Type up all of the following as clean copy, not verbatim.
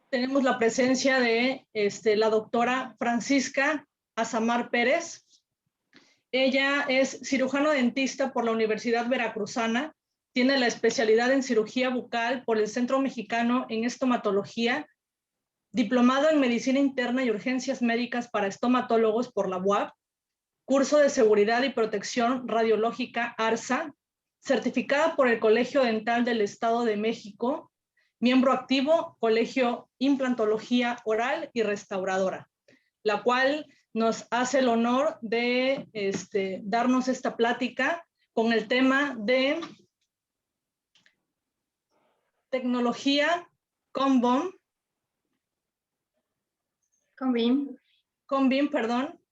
tenemos la presencia de la doctora Francisca Azamar Pérez. Ella es cirujano dentista por la Universidad Veracruzana, tiene la especialidad en cirugía bucal por el Centro Mexicano en Estomatología, diplomado en Medicina Interna y Urgencias Médicas para Estomatólogos por la UAP, curso de Seguridad y Protección Radiológica ARSA, certificada por el Colegio Dental del Estado de México, miembro activo, Colegio Implantología Oral y Restauradora, la cual nos hace el honor de darnos esta plática con el tema de tecnología CONBIM,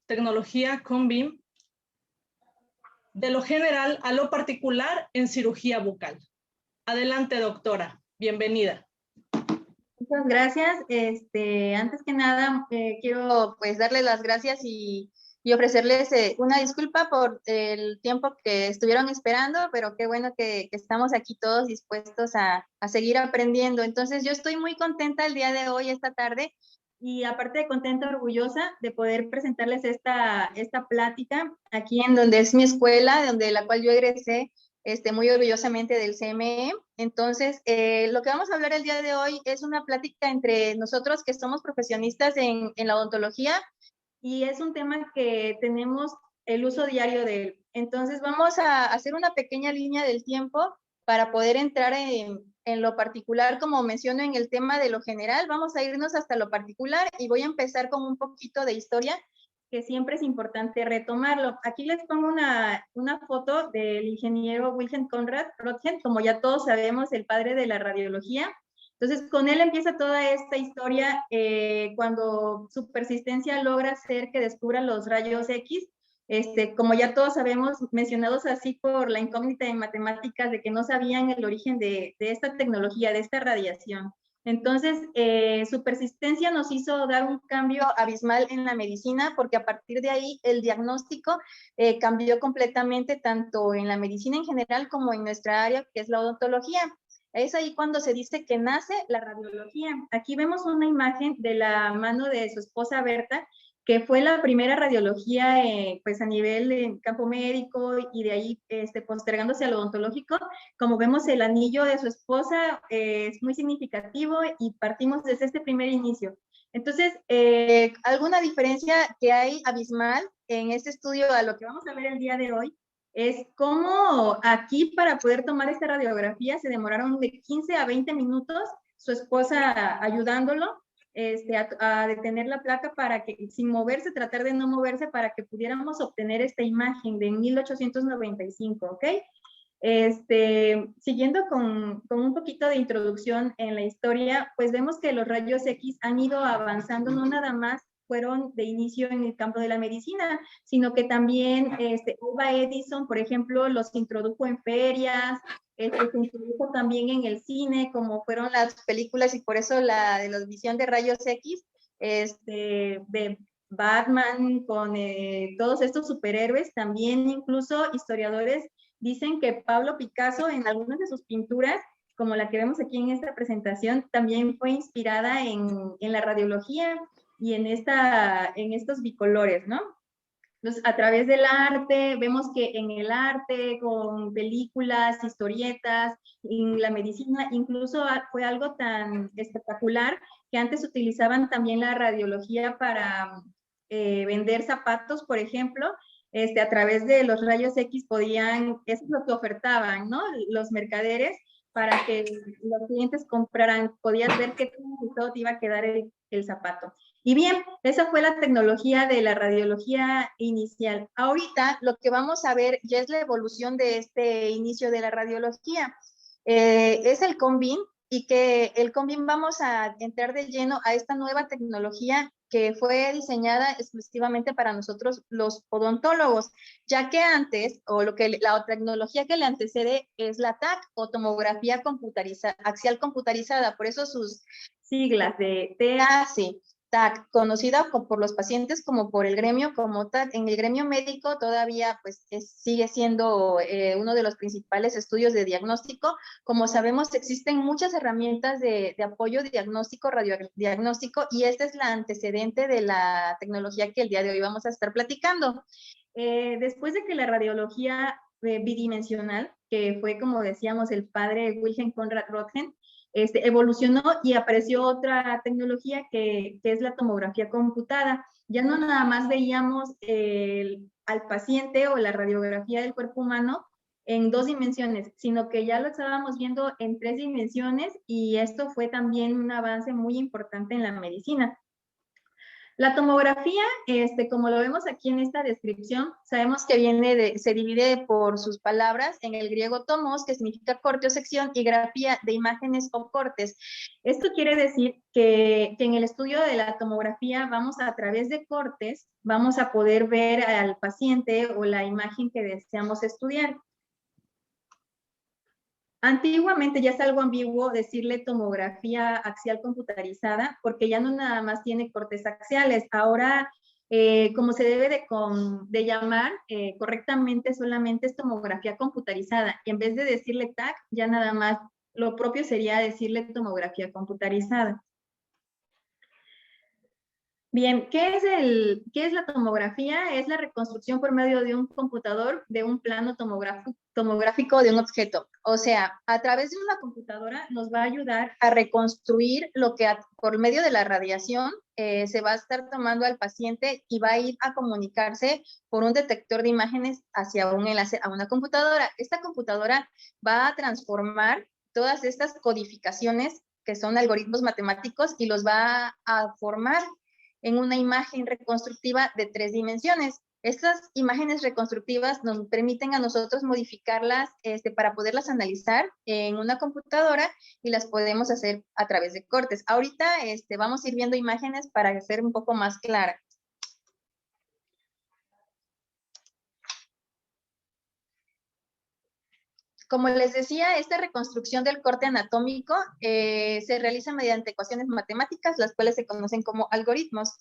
tecnología CONBIM, de lo general a lo particular en cirugía bucal. Adelante, doctora, bienvenida. Muchas gracias. Antes que nada, quiero pues darles las gracias y ofrecerles una disculpa por el tiempo que estuvieron esperando, pero qué bueno que estamos aquí todos dispuestos a seguir aprendiendo. Entonces, yo estoy muy contenta el día de hoy, esta tarde, y aparte de contenta, orgullosa de poder presentarles esta plática aquí en donde es mi escuela, donde la cual yo egresé muy orgullosamente del CME. Entonces, lo que vamos a hablar el día de hoy es una plática entre nosotros que somos profesionistas en la odontología, y es un tema que tenemos el uso diario de él. Entonces, vamos a hacer una pequeña línea del tiempo para poder entrar en lo particular, como menciono en el tema de lo general. Vamos a irnos hasta lo particular y voy a empezar con un poquito de historia, que siempre es importante retomarlo. Aquí les pongo una foto del ingeniero Wilhelm Conrad Röntgen, como ya todos sabemos, el padre de la radiología. Entonces, con él empieza toda esta historia cuando su persistencia logra hacer que descubra los rayos X, como ya todos sabemos, mencionados así por la incógnita en matemáticas de que no sabían el origen de esta tecnología, de esta radiación. Entonces, su persistencia nos hizo dar un cambio abismal en la medicina, porque a partir de ahí el diagnóstico cambió completamente, tanto en la medicina en general como en nuestra área, que es la odontología. Es ahí cuando se dice que nace la radiología. Aquí vemos una imagen de la mano de su esposa Berta, que fue la primera radiología pues a nivel en campo médico, y de ahí postergándose al odontológico. Como vemos, el anillo de su esposa es muy significativo, y partimos desde este primer inicio. Entonces, alguna diferencia que hay abismal en este estudio a lo que vamos a ver el día de hoy es cómo aquí, para poder tomar esta radiografía, se demoraron de 15 a 20 minutos, su esposa ayudándolo a detener la placa para que, sin moverse, tratar de no moverse, para que pudiéramos obtener esta imagen de 1895, ¿ok? Siguiendo con un poquito de introducción en la historia, pues vemos que los rayos X han ido avanzando, no nada más fueron de inicio en el campo de la medicina, sino que también Alva Edison, por ejemplo, los introdujo en ferias, se introdujo también en el cine, como fueron las películas, y por eso la de la visión de rayos X, de Batman, con todos estos superhéroes. También incluso historiadores dicen que Pablo Picasso, en algunas de sus pinturas, como la que vemos aquí en esta presentación, también fue inspirada en la radiología y en estos bicolores, ¿no? Entonces, a través del arte, vemos que en el arte, con películas, historietas, en la medicina, incluso fue algo tan espectacular que antes utilizaban también la radiología para vender zapatos, por ejemplo. A través de los rayos X podían, eso es lo que ofertaban, ¿no? Los mercaderes, para que los clientes compraran, podías ver qué resultado te iba a quedar el zapato. Y bien, esa fue la tecnología de la radiología inicial. Ahorita lo que vamos a ver ya es la evolución de este inicio de la radiología. Es el CONBIM, y que el CONBIM vamos a entrar de lleno a esta nueva tecnología que fue diseñada exclusivamente para nosotros los odontólogos, ya que antes, la tecnología que le antecede es la TAC, o tomografía axial computarizada, por eso sus siglas de TAC. TAC, conocida por los pacientes como por el gremio como TAC. En el gremio médico todavía pues sigue siendo uno de los principales estudios de diagnóstico. Como sabemos, existen muchas herramientas de apoyo diagnóstico, radiodiagnóstico, y esta es la antecedente de la tecnología que el día de hoy vamos a estar platicando. Después de que la radiología bidimensional, que fue, como decíamos, el padre Wilhelm Conrad Röntgen, evolucionó y apareció otra tecnología que es la tomografía computada. Ya no nada más veíamos al paciente o la radiografía del cuerpo humano en 2 dimensiones, sino que ya lo estábamos viendo en 3 dimensiones, y esto fue también un avance muy importante en la medicina. La tomografía, como lo vemos aquí en esta descripción, sabemos que se divide por sus palabras en el griego tomos, que significa corte o sección, y grafía, de imágenes o cortes. Esto quiere decir que en el estudio de la tomografía vamos a través de cortes, vamos a poder ver al paciente o la imagen que deseamos estudiar. Antiguamente ya es algo ambiguo decirle tomografía axial computarizada, porque ya no nada más tiene cortes axiales. Ahora, como se debe de llamar correctamente, solamente es tomografía computarizada. Y en vez de decirle TAC, ya nada más lo propio sería decirle tomografía computarizada. Bien, ¿qué es la tomografía? Es la reconstrucción por medio de un computador de un plano tomográfico de un objeto. O sea, a través de una computadora nos va a ayudar a reconstruir lo que por medio de la radiación se va a estar tomando al paciente, y va a ir a comunicarse por un detector de imágenes hacia un enlace a una computadora. Esta computadora va a transformar todas estas codificaciones, que son algoritmos matemáticos, y los va a formar en una imagen reconstructiva de 3 dimensiones. Estas imágenes reconstructivas nos permiten a nosotros modificarlas para poderlas analizar en una computadora, y las podemos hacer a través de cortes. Ahorita vamos a ir viendo imágenes para hacer un poco más clara. Como les decía, esta reconstrucción del corte anatómico se realiza mediante ecuaciones matemáticas, las cuales se conocen como algoritmos.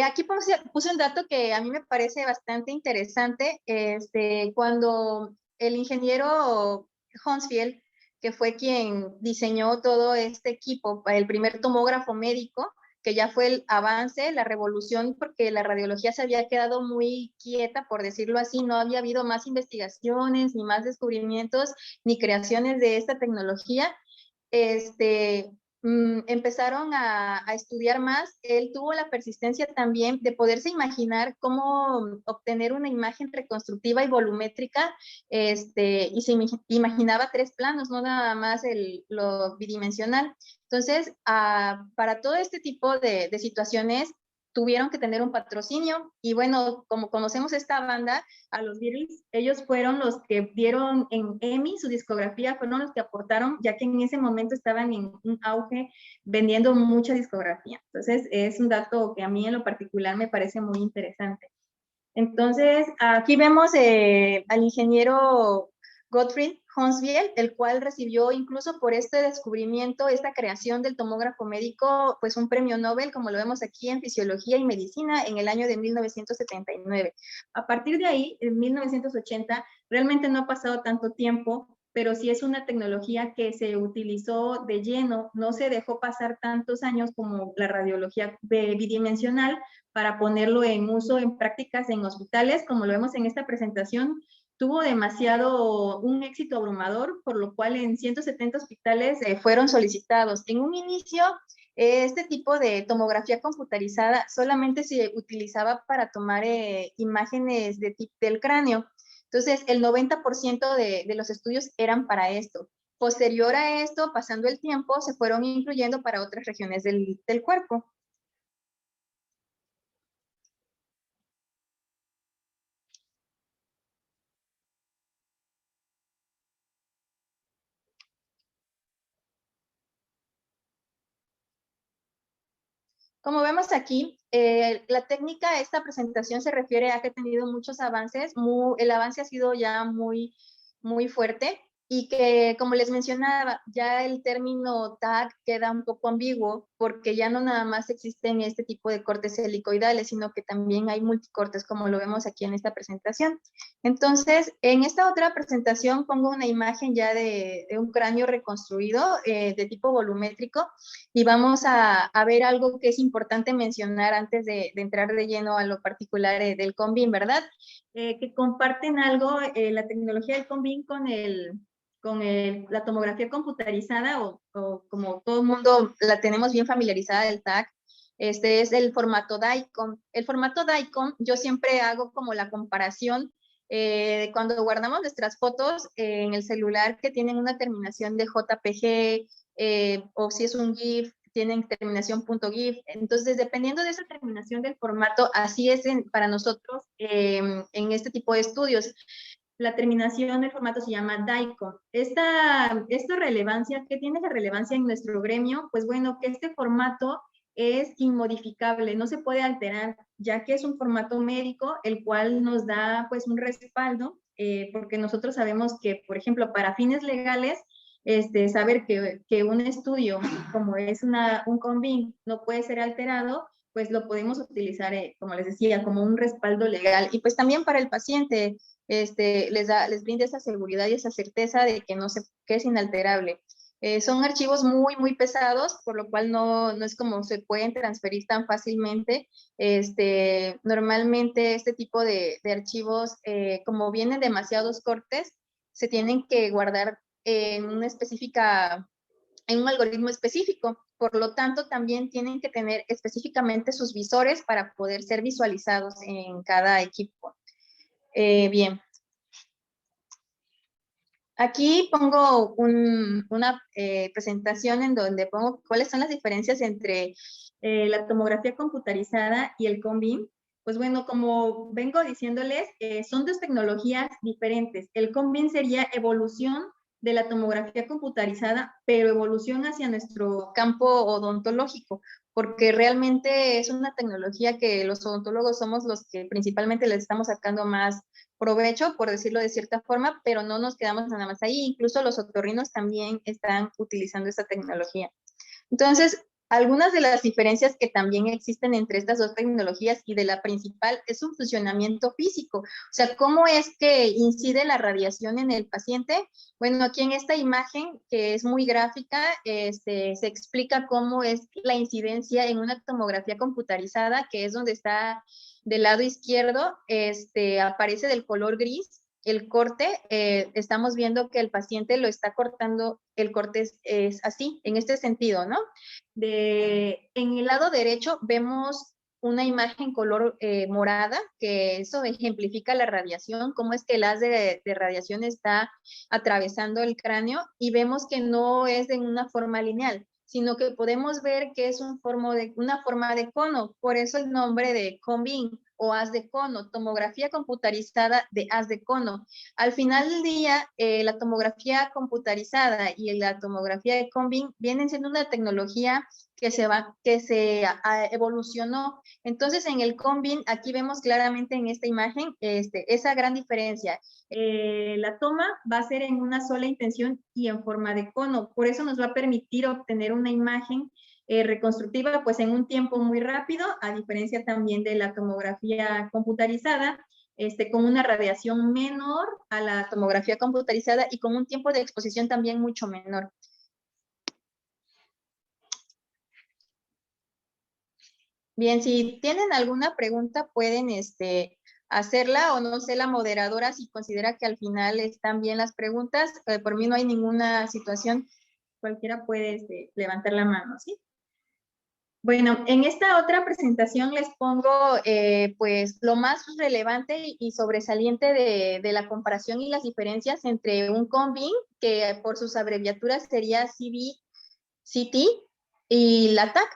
Aquí puse un dato que a mí me parece bastante interesante. Cuando el ingeniero Hounsfield, que fue quien diseñó todo este equipo, el primer tomógrafo médico, que ya fue el avance, la revolución, porque la radiología se había quedado muy quieta, por decirlo así, no había habido más investigaciones, ni más descubrimientos, ni creaciones de esta tecnología. Empezaron a estudiar más. Él tuvo la persistencia también de poderse imaginar cómo obtener una imagen reconstructiva y volumétrica, y se imaginaba 3 planos, no nada más lo bidimensional. Entonces, para todo este tipo de situaciones, tuvieron que tener un patrocinio, y bueno, como conocemos esta banda, a los Beatles, ellos fueron los que dieron en EMI su discografía, fueron los que aportaron, ya que en ese momento estaban en un auge vendiendo mucha discografía. Entonces, es un dato que a mí en lo particular me parece muy interesante. Entonces, aquí vemos al ingeniero Gottfried Hounsfield, el cual recibió incluso por este descubrimiento, esta creación del tomógrafo médico, pues un premio Nobel, como lo vemos aquí, en Fisiología y Medicina en el año de 1979. A partir de ahí, en 1980, realmente no ha pasado tanto tiempo, pero sí es una tecnología que se utilizó de lleno, no se dejó pasar tantos años como la radiología bidimensional para ponerlo en uso en prácticas en hospitales, como lo vemos en esta presentación. Tuvo un éxito abrumador, por lo cual en 170 hospitales fueron solicitados. En un inicio, este tipo de tomografía computarizada solamente se utilizaba para tomar imágenes del cráneo. Entonces, el 90% de los estudios eran para esto. Posterior a esto, pasando el tiempo, se fueron incluyendo para otras regiones del cuerpo. Como vemos aquí, la técnica, esta presentación se refiere a que ha tenido muchos avances. El avance ha sido ya muy fuerte. y que, como les mencionaba, ya el término TAC queda un poco ambiguo porque ya no nada más existen este tipo de cortes helicoidales, sino que también hay multicortes, como lo vemos aquí en esta presentación. Entonces, en esta otra presentación pongo una imagen ya de un cráneo reconstruido de tipo volumétrico y vamos a ver algo que es importante mencionar antes de entrar de lleno a lo particular del Combin, ¿verdad? Que comparten algo, la tecnología del Combin con la tomografía computarizada o como todo el mundo la tenemos bien familiarizada del TAC, este es el formato DICOM. El formato DICOM yo siempre hago como la comparación cuando guardamos nuestras fotos en el celular que tienen una terminación de JPG o si es un GIF, tienen terminación .gif. Entonces, dependiendo de esa terminación del formato, así es para nosotros en este tipo de estudios. La terminación del formato se llama DICOM. Esta relevancia, ¿qué tiene de relevancia en nuestro gremio? Pues bueno, que este formato es inmodificable, no se puede alterar, ya que es un formato médico, el cual nos da pues un respaldo, porque nosotros sabemos que, por ejemplo, para fines legales, saber que un estudio como es un CONVIN no puede ser alterado, pues lo podemos utilizar, como les decía, como un respaldo legal. Y pues también para el paciente, les brinda esa seguridad y esa certeza de que es inalterable. Son archivos muy, muy pesados, por lo cual no es como se pueden transferir tan fácilmente. Normalmente este tipo de archivos, como vienen demasiados cortes, se tienen que guardar en en un algoritmo específico. Por lo tanto, también tienen que tener específicamente sus visores para poder ser visualizados en cada equipo. Bien. Aquí pongo una presentación en donde pongo cuáles son las diferencias entre la tomografía computarizada y el CONBIN. Pues bueno, como vengo diciéndoles, son dos tecnologías diferentes. El CONBIN sería evolución de la tomografía computarizada, pero evolución hacia nuestro campo odontológico, porque realmente es una tecnología que los odontólogos somos los que principalmente les estamos sacando más provecho, por decirlo de cierta forma, pero no nos quedamos nada más ahí. Incluso los otorrinos también están utilizando esta tecnología. Entonces, algunas de las diferencias que también existen entre estas dos tecnologías y de la principal es un funcionamiento físico. O sea, ¿cómo es que incide la radiación en el paciente? Bueno, aquí en esta imagen, que es muy gráfica, se explica cómo es la incidencia en una tomografía computarizada, que es donde está del lado izquierdo, aparece del color gris el corte, estamos viendo que el paciente lo está cortando, el corte es así, en este sentido, ¿no? En el lado derecho vemos una imagen color morada, que eso ejemplifica la radiación, cómo es que el haz de radiación está atravesando el cráneo, y vemos que no es en una forma lineal, sino que podemos ver que es una forma de cono, por eso el nombre de CONBIN o haz de cono, tomografía computarizada de haz de cono. Al final del día, la tomografía computarizada y la tomografía de CONBIN vienen siendo una tecnología que se evolucionó. Entonces, en el CONBIN, aquí vemos claramente en esta imagen esa gran diferencia. La toma va a ser en una sola intención y en forma de cono. Por eso nos va a permitir obtener una imagen reconstructiva pues en un tiempo muy rápido, a diferencia también de la tomografía computarizada, con una radiación menor a la tomografía computarizada y con un tiempo de exposición también mucho menor. Bien, si tienen alguna pregunta pueden hacerla, o no sé, la moderadora si considera que al final están bien las preguntas. Por mí no hay ninguna situación, cualquiera puede levantar la mano, ¿sí? Bueno, en esta otra presentación les pongo pues lo más relevante y sobresaliente de la comparación y las diferencias entre un CONBIN, que por sus abreviaturas sería CT, y la TAC.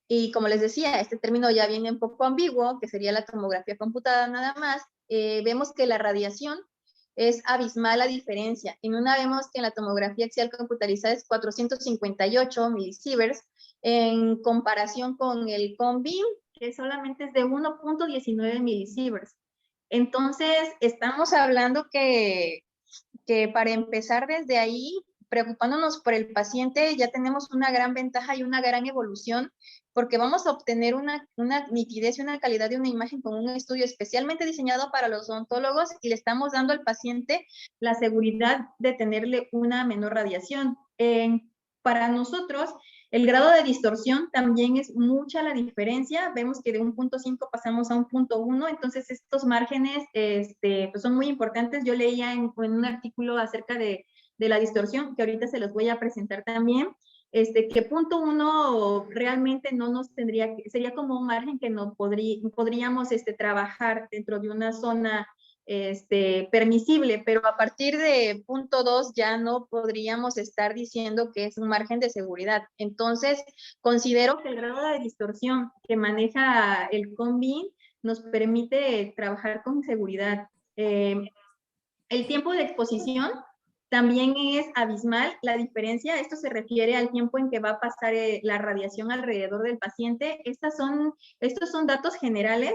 Y como les decía, este término ya viene un poco ambiguo, que sería la tomografía computada nada más. Vemos que la radiación es abismal la diferencia. En una vemos que en la tomografía axial computarizada es 458 milisieverts, en comparación con el CONBIN, que solamente es de 1.19 milisieverts. Entonces, estamos hablando que que para empezar desde ahí, preocupándonos por el paciente, ya tenemos una gran ventaja y una gran evolución, porque vamos a obtener una nitidez y una calidad de una imagen con un estudio especialmente diseñado para los odontólogos, y le estamos dando al paciente la seguridad de tenerle una menor radiación. Para nosotros, el grado de distorsión también es mucha la diferencia. Vemos que de un 0.5 pasamos a un 0.1, entonces estos márgenes pues son muy importantes. Yo leía en un artículo acerca de la distorsión, que ahorita se los voy a presentar también, que 0.1 realmente no nos tendría, sería como un margen que no podríamos trabajar dentro de una zona permisible, pero a partir de 0.2 ya no podríamos estar diciendo que es un margen de seguridad. Entonces, considero que el grado de distorsión que maneja el Combin nos permite trabajar con seguridad. El tiempo de exposición también es abismal la diferencia. Esto se refiere al tiempo en que va a pasar la radiación alrededor del paciente. Estos son datos generales.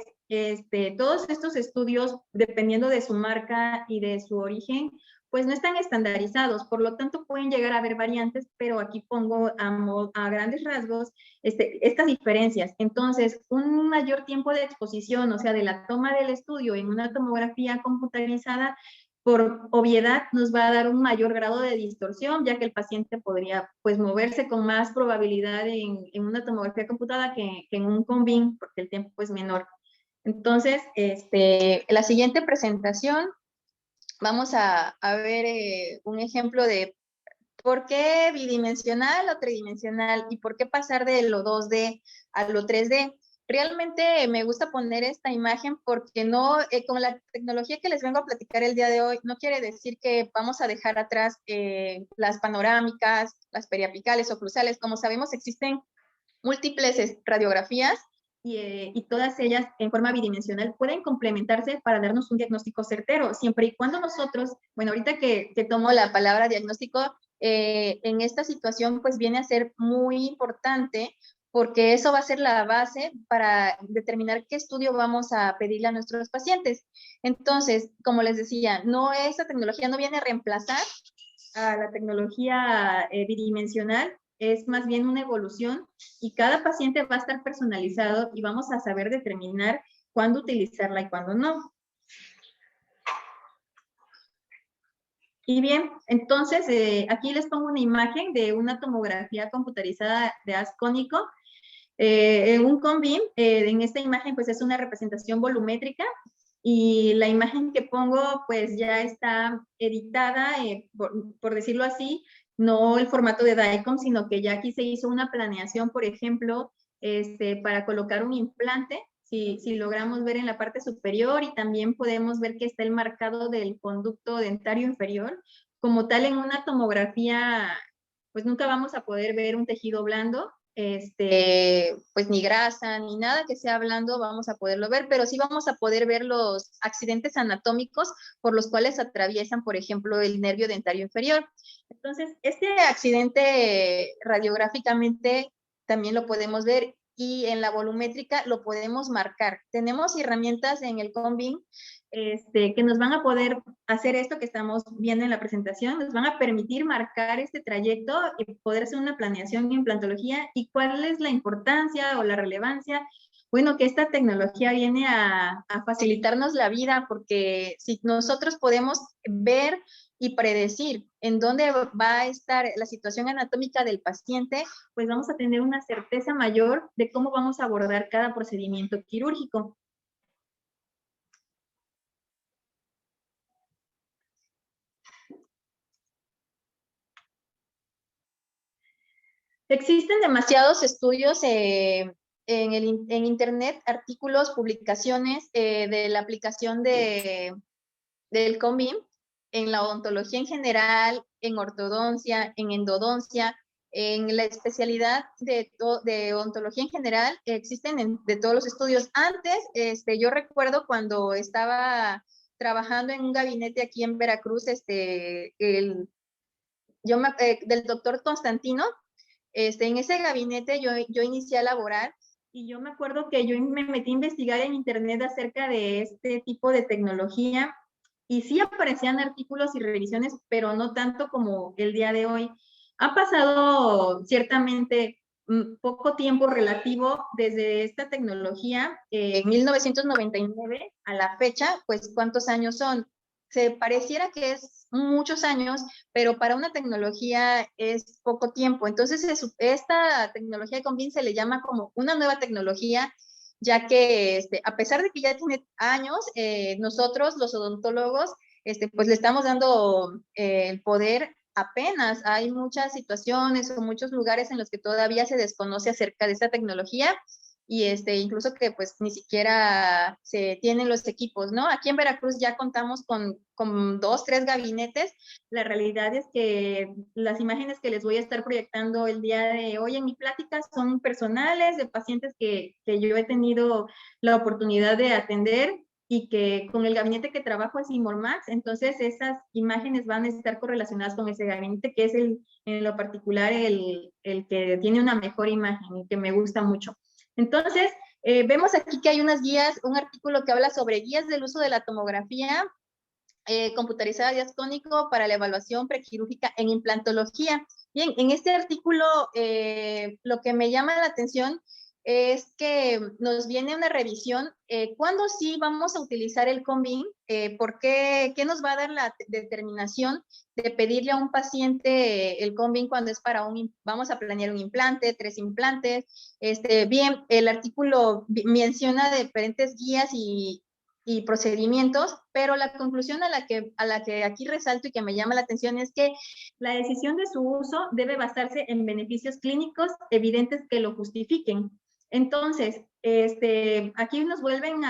Todos estos estudios, dependiendo de su marca y de su origen, pues no están estandarizados, por lo tanto pueden llegar a haber variantes, pero aquí pongo a grandes rasgos estas diferencias. Entonces, un mayor tiempo de exposición, o sea, de la toma del estudio en una tomografía computarizada, por obviedad nos va a dar un mayor grado de distorsión, ya que el paciente podría pues moverse con más probabilidad en una tomografía computada que en un Combin, porque el tiempo es menor. Entonces, en la siguiente presentación vamos a ver un ejemplo de por qué bidimensional o tridimensional y por qué pasar de lo 2D a lo 3D. Realmente me gusta poner esta imagen porque no, con la tecnología que les vengo a platicar el día de hoy, no quiere decir que vamos a dejar atrás las panorámicas, las periapicales o cruzales. Como sabemos, existen múltiples radiografías y todas ellas en forma bidimensional pueden complementarse para darnos un diagnóstico certero, siempre y cuando nosotros, bueno, ahorita que tomo la palabra diagnóstico, en esta situación pues viene a ser muy importante, porque eso va a ser la base para determinar qué estudio vamos a pedirle a nuestros pacientes. Entonces, como les decía, esta tecnología no viene a reemplazar a la tecnología bidimensional, es más bien una evolución, y cada paciente va a estar personalizado y vamos a saber determinar cuándo utilizarla y cuándo no. Y bien, entonces aquí les pongo una imagen de una tomografía computarizada de haz cónico. En un Combin, en esta imagen pues es una representación volumétrica, y la imagen que pongo pues ya está editada, por decirlo así, no el formato de DICOM, sino que ya aquí se hizo una planeación, por ejemplo, para colocar un implante. Si logramos ver en la parte superior, y también podemos ver que está el marcado del conducto dentario inferior. Como tal, en una tomografía, pues nunca vamos a poder ver un tejido blando, pues ni grasa, ni nada que sea blando vamos a poderlo ver, pero sí vamos a poder ver los accidentes anatómicos por los cuales atraviesan, por ejemplo, el nervio dentario inferior. Entonces, este accidente radiográficamente también lo podemos ver, y en la volumétrica lo podemos marcar. Tenemos herramientas en el Combin que nos van a poder hacer esto que estamos viendo en la presentación, nos van a permitir marcar este trayecto y poder hacer una planeación en implantología. ¿Y cuál es la importancia o la relevancia? Bueno, que esta tecnología viene a facilitarnos la vida, porque si nosotros podemos ver y predecir en dónde va a estar la situación anatómica del paciente, pues vamos a tener una certeza mayor de cómo vamos a abordar cada procedimiento quirúrgico. Existen demasiados estudios en internet, artículos, publicaciones de la aplicación del Combin en la odontología en general, en ortodoncia, en endodoncia, en la especialidad de odontología en general. Existen de todos los estudios. Antes, yo recuerdo cuando estaba trabajando en un gabinete aquí en Veracruz, del doctor Constantino. En ese gabinete yo inicié a laborar, y yo me acuerdo que yo me metí a investigar en internet acerca de este tipo de tecnología, y sí aparecían artículos y revisiones, pero no tanto como el día de hoy. Ha pasado ciertamente poco tiempo relativo desde esta tecnología, en 1999 a la fecha, pues ¿cuántos años son? Se pareciera que es muchos años, pero para una tecnología es poco tiempo. Entonces, esta tecnología de Convin se le llama como una nueva tecnología, ya que a pesar de que ya tiene años, nosotros los odontólogos, pues le estamos dando el poder apenas. Hay muchas situaciones o muchos lugares en los que todavía se desconoce acerca de esta tecnología y incluso que pues ni siquiera se tienen los equipos, ¿no? Aquí en Veracruz ya contamos con 2, 3 gabinetes. La realidad es que las imágenes que les voy a estar proyectando el día de hoy en mi plática son personales de pacientes que yo he tenido la oportunidad de atender y que con el gabinete que trabajo es Imormax, entonces esas imágenes van a estar correlacionadas con ese gabinete que es en lo particular el que tiene una mejor imagen y que me gusta mucho. Entonces, vemos aquí que hay unas guías, un artículo que habla sobre guías del uso de la tomografía computarizada diastónico para la evaluación prequirúrgica en implantología. Bien, en este artículo lo que me llama la atención es que nos viene una revisión, cuándo sí vamos a utilizar el Convin, por qué nos va a dar la determinación de pedirle a un paciente el Convin cuando es para vamos a planear un implante, 3 implantes. Bien, el artículo menciona diferentes guías y procedimientos, pero la conclusión a la que aquí resalto y que me llama la atención es que la decisión de su uso debe basarse en beneficios clínicos evidentes que lo justifiquen. Entonces, aquí nos vuelven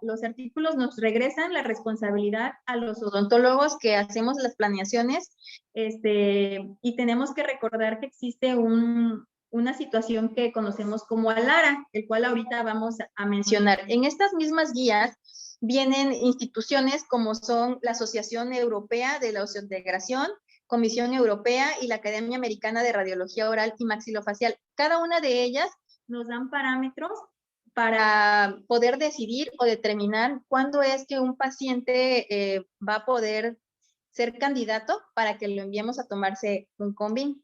los artículos nos regresan la responsabilidad a los odontólogos que hacemos las planeaciones, y tenemos que recordar que existe una situación que conocemos como ALARA, el cual ahorita vamos a mencionar. En estas mismas guías vienen instituciones como son la Asociación Europea de la Oseointegración, Comisión Europea y la Academia Americana de Radiología Oral y Maxilofacial. Cada una de ellas nos dan parámetros para poder decidir o determinar cuándo es que un paciente va a poder ser candidato para que lo enviemos a tomarse un Convin.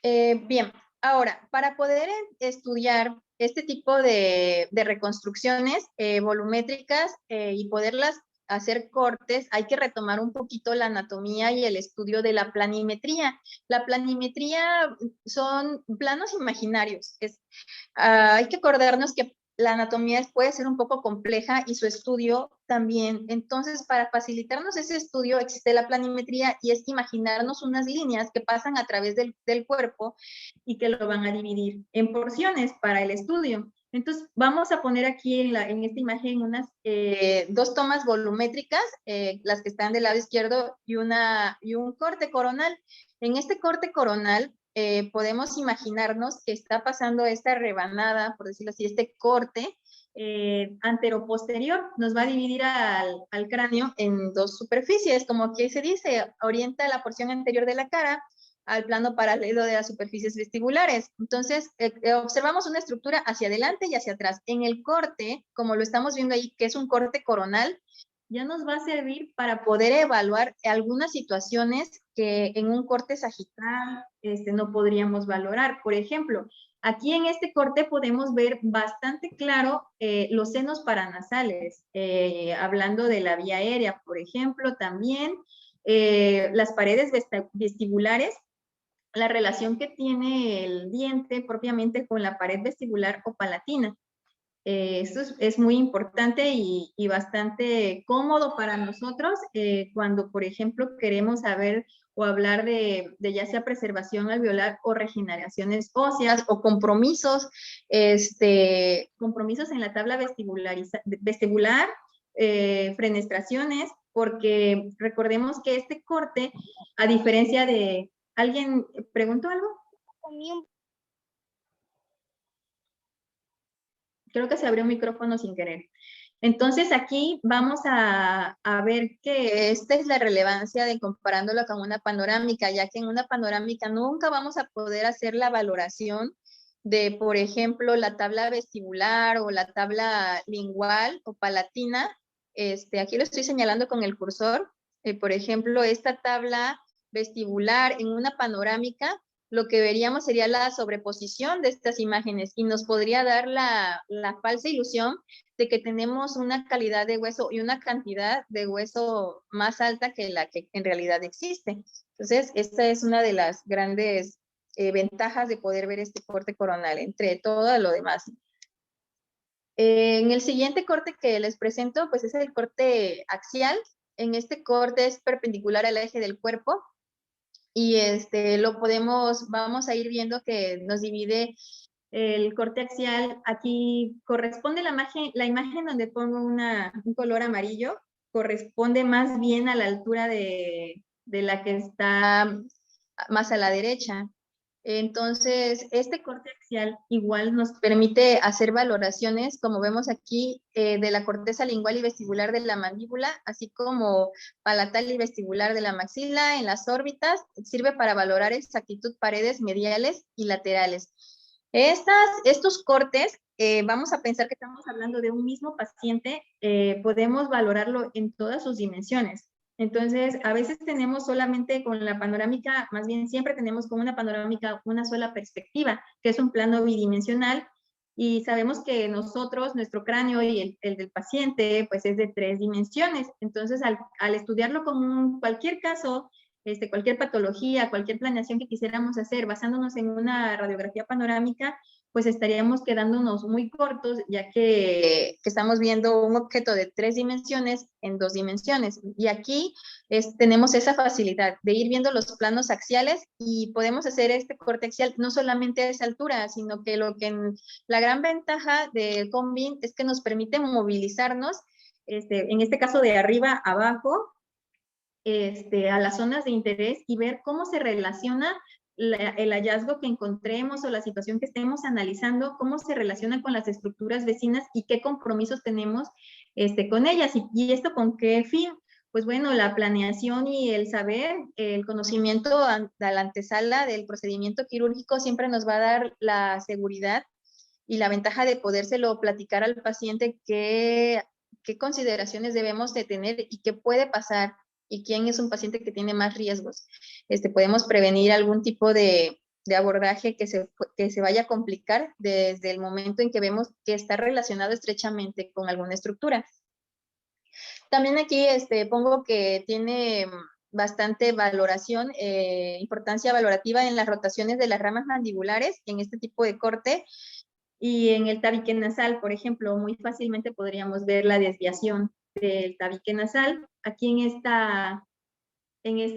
Bien, ahora, para poder estudiar este tipo de reconstrucciones volumétricas y poderlas hacer cortes, hay que retomar un poquito la anatomía y el estudio de la planimetría. La planimetría son planos imaginarios. Hay que acordarnos que la anatomía puede ser un poco compleja y su estudio también. Entonces, para facilitarnos ese estudio, existe la planimetría y es imaginarnos unas líneas que pasan a través del cuerpo y que lo van a dividir en porciones para el estudio. Entonces, vamos a poner aquí en esta imagen unas 2 tomas volumétricas, las que están del lado izquierdo, y un corte coronal. En este corte coronal, podemos imaginarnos que está pasando esta rebanada, por decirlo así, este corte anteroposterior, nos va a dividir al cráneo en 2 superficies, como aquí se dice, orienta la porción anterior de la cara al plano paralelo de las superficies vestibulares. Entonces, observamos una estructura hacia adelante y hacia atrás. En el corte, como lo estamos viendo ahí, que es un corte coronal, ya nos va a servir para poder evaluar algunas situaciones que en un corte sagital no podríamos valorar. Por ejemplo, aquí en este corte podemos ver bastante claro los senos paranasales, hablando de la vía aérea, por ejemplo, también las paredes vestibulares, la relación que tiene el diente propiamente con la pared vestibular o palatina. Esto es muy importante y bastante cómodo para nosotros cuando, por ejemplo, queremos saber o hablar de ya sea preservación alveolar o regeneraciones óseas o compromisos, compromisos en la tabla vestibular, fenestraciones, porque recordemos que este corte, a diferencia de... ¿Alguien preguntó algo? Creo que se abrió un micrófono sin querer. Entonces aquí vamos a ver que esta es la relevancia de comparándolo con una panorámica, ya que en una panorámica nunca vamos a poder hacer la valoración de, por ejemplo, la tabla vestibular o la tabla lingual o palatina. Aquí lo estoy señalando con el cursor. Por ejemplo, esta tabla vestibular en una panorámica, lo que veríamos sería la sobreposición de estas imágenes y nos podría dar la falsa ilusión de que tenemos una calidad de hueso y una cantidad de hueso más alta que la que en realidad existe. Entonces, esta es una de las grandes ventajas de poder ver este corte coronal entre todo lo demás. En el siguiente corte que les presento, pues es el corte axial. En este corte es perpendicular al eje del cuerpo y vamos a ir viendo que nos divide el corte axial. Aquí corresponde la imagen donde pongo un color amarillo, corresponde más bien a la altura de la que está más a la derecha. Entonces, este corte axial igual nos permite hacer valoraciones, como vemos aquí, de la corteza lingual y vestibular de la mandíbula, así como palatal y vestibular de la maxila en las órbitas. Sirve para valorar exactitud paredes mediales y laterales. Estos cortes, vamos a pensar que estamos hablando de un mismo paciente, podemos valorarlo en todas sus dimensiones. Entonces, a veces tenemos solamente con la panorámica, más bien siempre tenemos con una panorámica una sola perspectiva, que es un plano bidimensional, y sabemos que nuestro cráneo y el del paciente, pues es de 3 dimensiones. Entonces, al estudiarlo con cualquier caso, cualquier patología, cualquier planeación que quisiéramos hacer basándonos en una radiografía panorámica, pues estaríamos quedándonos muy cortos, ya que estamos viendo un objeto de 3 dimensiones en 2 dimensiones. Y aquí tenemos esa facilidad de ir viendo los planos axiales y podemos hacer este corte axial no solamente a esa altura, sino que la gran ventaja del Combin es que nos permite movilizarnos, en este caso de arriba a abajo, a las zonas de interés y ver cómo se relaciona el hallazgo que encontremos o la situación que estemos analizando, cómo se relaciona con las estructuras vecinas y qué compromisos tenemos con ellas. ¿Y esto con qué fin? Pues bueno, la planeación y el saber, el conocimiento a la antesala del procedimiento quirúrgico siempre nos va a dar la seguridad y la ventaja de podérselo platicar al paciente qué consideraciones debemos de tener y qué puede pasar y quién es un paciente que tiene más riesgos. Podemos prevenir algún tipo de abordaje que se vaya a complicar desde el momento en que vemos que está relacionado estrechamente con alguna estructura. También aquí pongo que tiene bastante valoración, importancia valorativa en las rotaciones de las ramas mandibulares en este tipo de corte. Y en el tabique nasal, por ejemplo, muy fácilmente podríamos ver la desviación del tabique nasal. Aquí en esta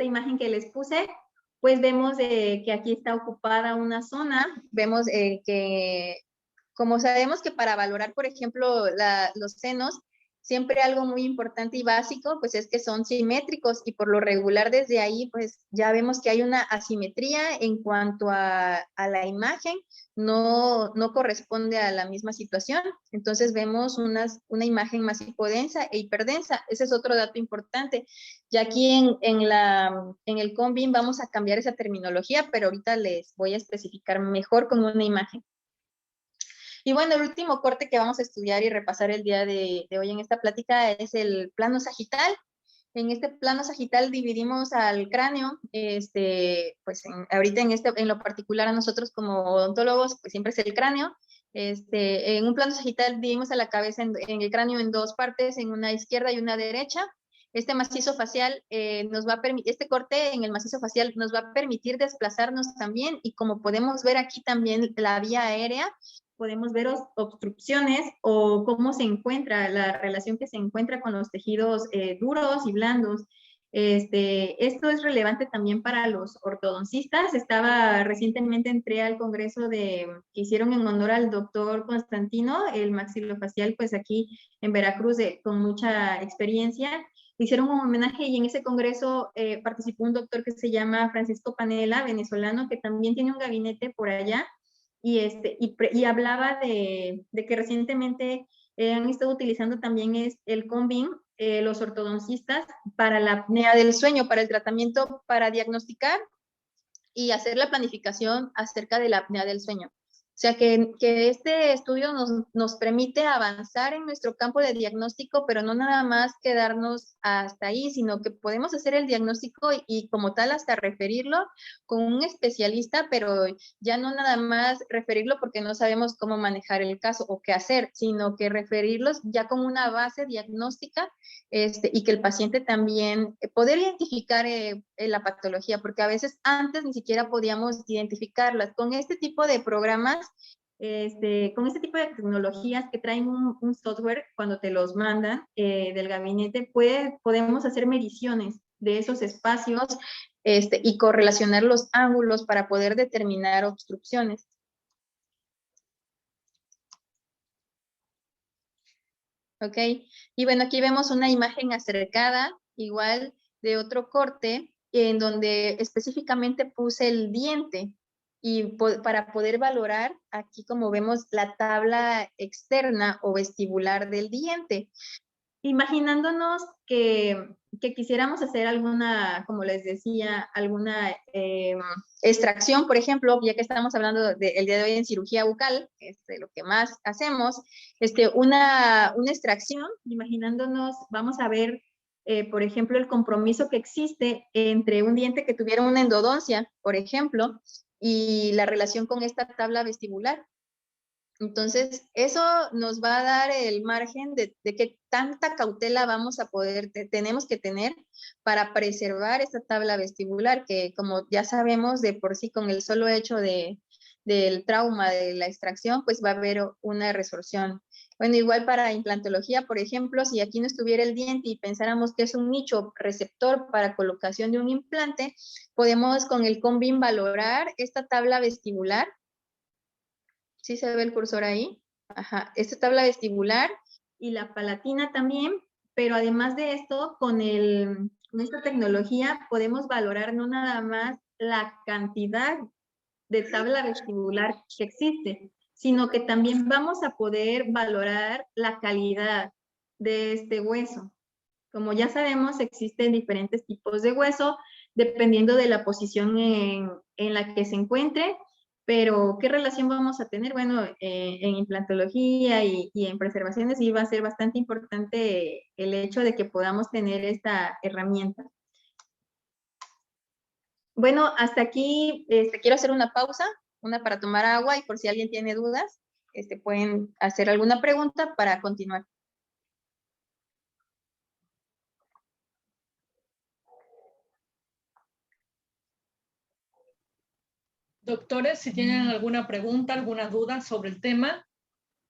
imagen que les puse, pues vemos que aquí está ocupada una zona. Vemos que, como sabemos que para valorar, por ejemplo, los senos, siempre algo muy importante y básico, pues es que son simétricos y por lo regular desde ahí, pues ya vemos que hay una asimetría en cuanto a la imagen, no corresponde a la misma situación. Entonces vemos una imagen más hipodensa e hiperdensa. Ese es otro dato importante. Ya aquí en el Combin vamos a cambiar esa terminología, pero ahorita les voy a especificar mejor con una imagen. Y bueno, el último corte que vamos a estudiar y repasar el día de hoy en esta plática es el plano sagital. En este plano sagital dividimos al cráneo, pues ahorita en lo particular a nosotros como odontólogos, pues siempre es el cráneo. En un plano sagital dividimos a la cabeza en el cráneo en 2 partes, en una izquierda y una derecha. Este macizo facial este corte en el macizo facial nos va a permitir desplazarnos también, y como podemos ver aquí también la vía aérea, podemos ver obstrucciones o cómo se encuentra la relación que se encuentra con los tejidos duros y blandos. Esto es relevante también para los ortodoncistas. Recientemente entré al congreso que hicieron en honor al doctor Constantino, el maxilofacial, pues aquí en Veracruz, con mucha experiencia. Hicieron un homenaje y en ese congreso participó un doctor que se llama Francisco Panela, venezolano, que también tiene un gabinete por allá. Y hablaba de que recientemente han estado utilizando también el Combin, los ortodoncistas, para la apnea del sueño, para el tratamiento, para diagnosticar y hacer la planificación acerca de la apnea del sueño. O sea, que este estudio nos permite avanzar en nuestro campo de diagnóstico, pero no nada más quedarnos hasta ahí, sino que podemos hacer el diagnóstico y como tal hasta referirlo con un especialista, pero ya no nada más referirlo porque no sabemos cómo manejar el caso o qué hacer, sino que referirlos ya con una base diagnóstica y que el paciente también poder identificar la patología, porque a veces antes ni siquiera podíamos identificarlas. Con este tipo de programas, con este tipo de tecnologías que traen un software cuando te los mandan del gabinete, podemos hacer mediciones de esos espacios y correlacionar los ángulos para poder determinar obstrucciones. ¿Ok? Y bueno, aquí vemos una imagen acercada, igual de otro corte, en donde específicamente puse el diente y para poder valorar, aquí como vemos la tabla externa o vestibular del diente. Imaginándonos que quisiéramos hacer alguna, como les decía, alguna extracción, por ejemplo, ya que estamos hablando el día de hoy en cirugía bucal, lo que más hacemos, una extracción, imaginándonos, vamos a ver, por ejemplo, el compromiso que existe entre un diente que tuviera una endodoncia, por ejemplo, y la relación con esta tabla vestibular. Entonces, eso nos va a dar el margen de qué tanta cautela vamos a tenemos que tener para preservar esta tabla vestibular, que como ya sabemos de por sí con el solo hecho del trauma de la extracción, pues va a haber una resorción. Bueno, igual para implantología, por ejemplo, si aquí no estuviera el diente y pensáramos que es un nicho receptor para colocación de un implante, podemos con el CONBIN valorar esta tabla vestibular. ¿Sí se ve el cursor ahí? Ajá, esta tabla vestibular y la palatina también, pero además de esto, con esta tecnología podemos valorar no nada más la cantidad de tabla vestibular que existe, sino que también vamos a poder valorar la calidad de este hueso. Como ya sabemos, existen diferentes tipos de hueso, dependiendo de la posición en la que se encuentre. Pero, ¿qué relación vamos a tener? Bueno, en implantología y en preservaciones sí va a ser bastante importante el hecho de que podamos tener esta herramienta. Bueno, hasta aquí quiero hacer una pausa, una para tomar agua y por si alguien tiene dudas, pueden hacer alguna pregunta para continuar. Doctores, si tienen alguna pregunta, alguna duda sobre el tema,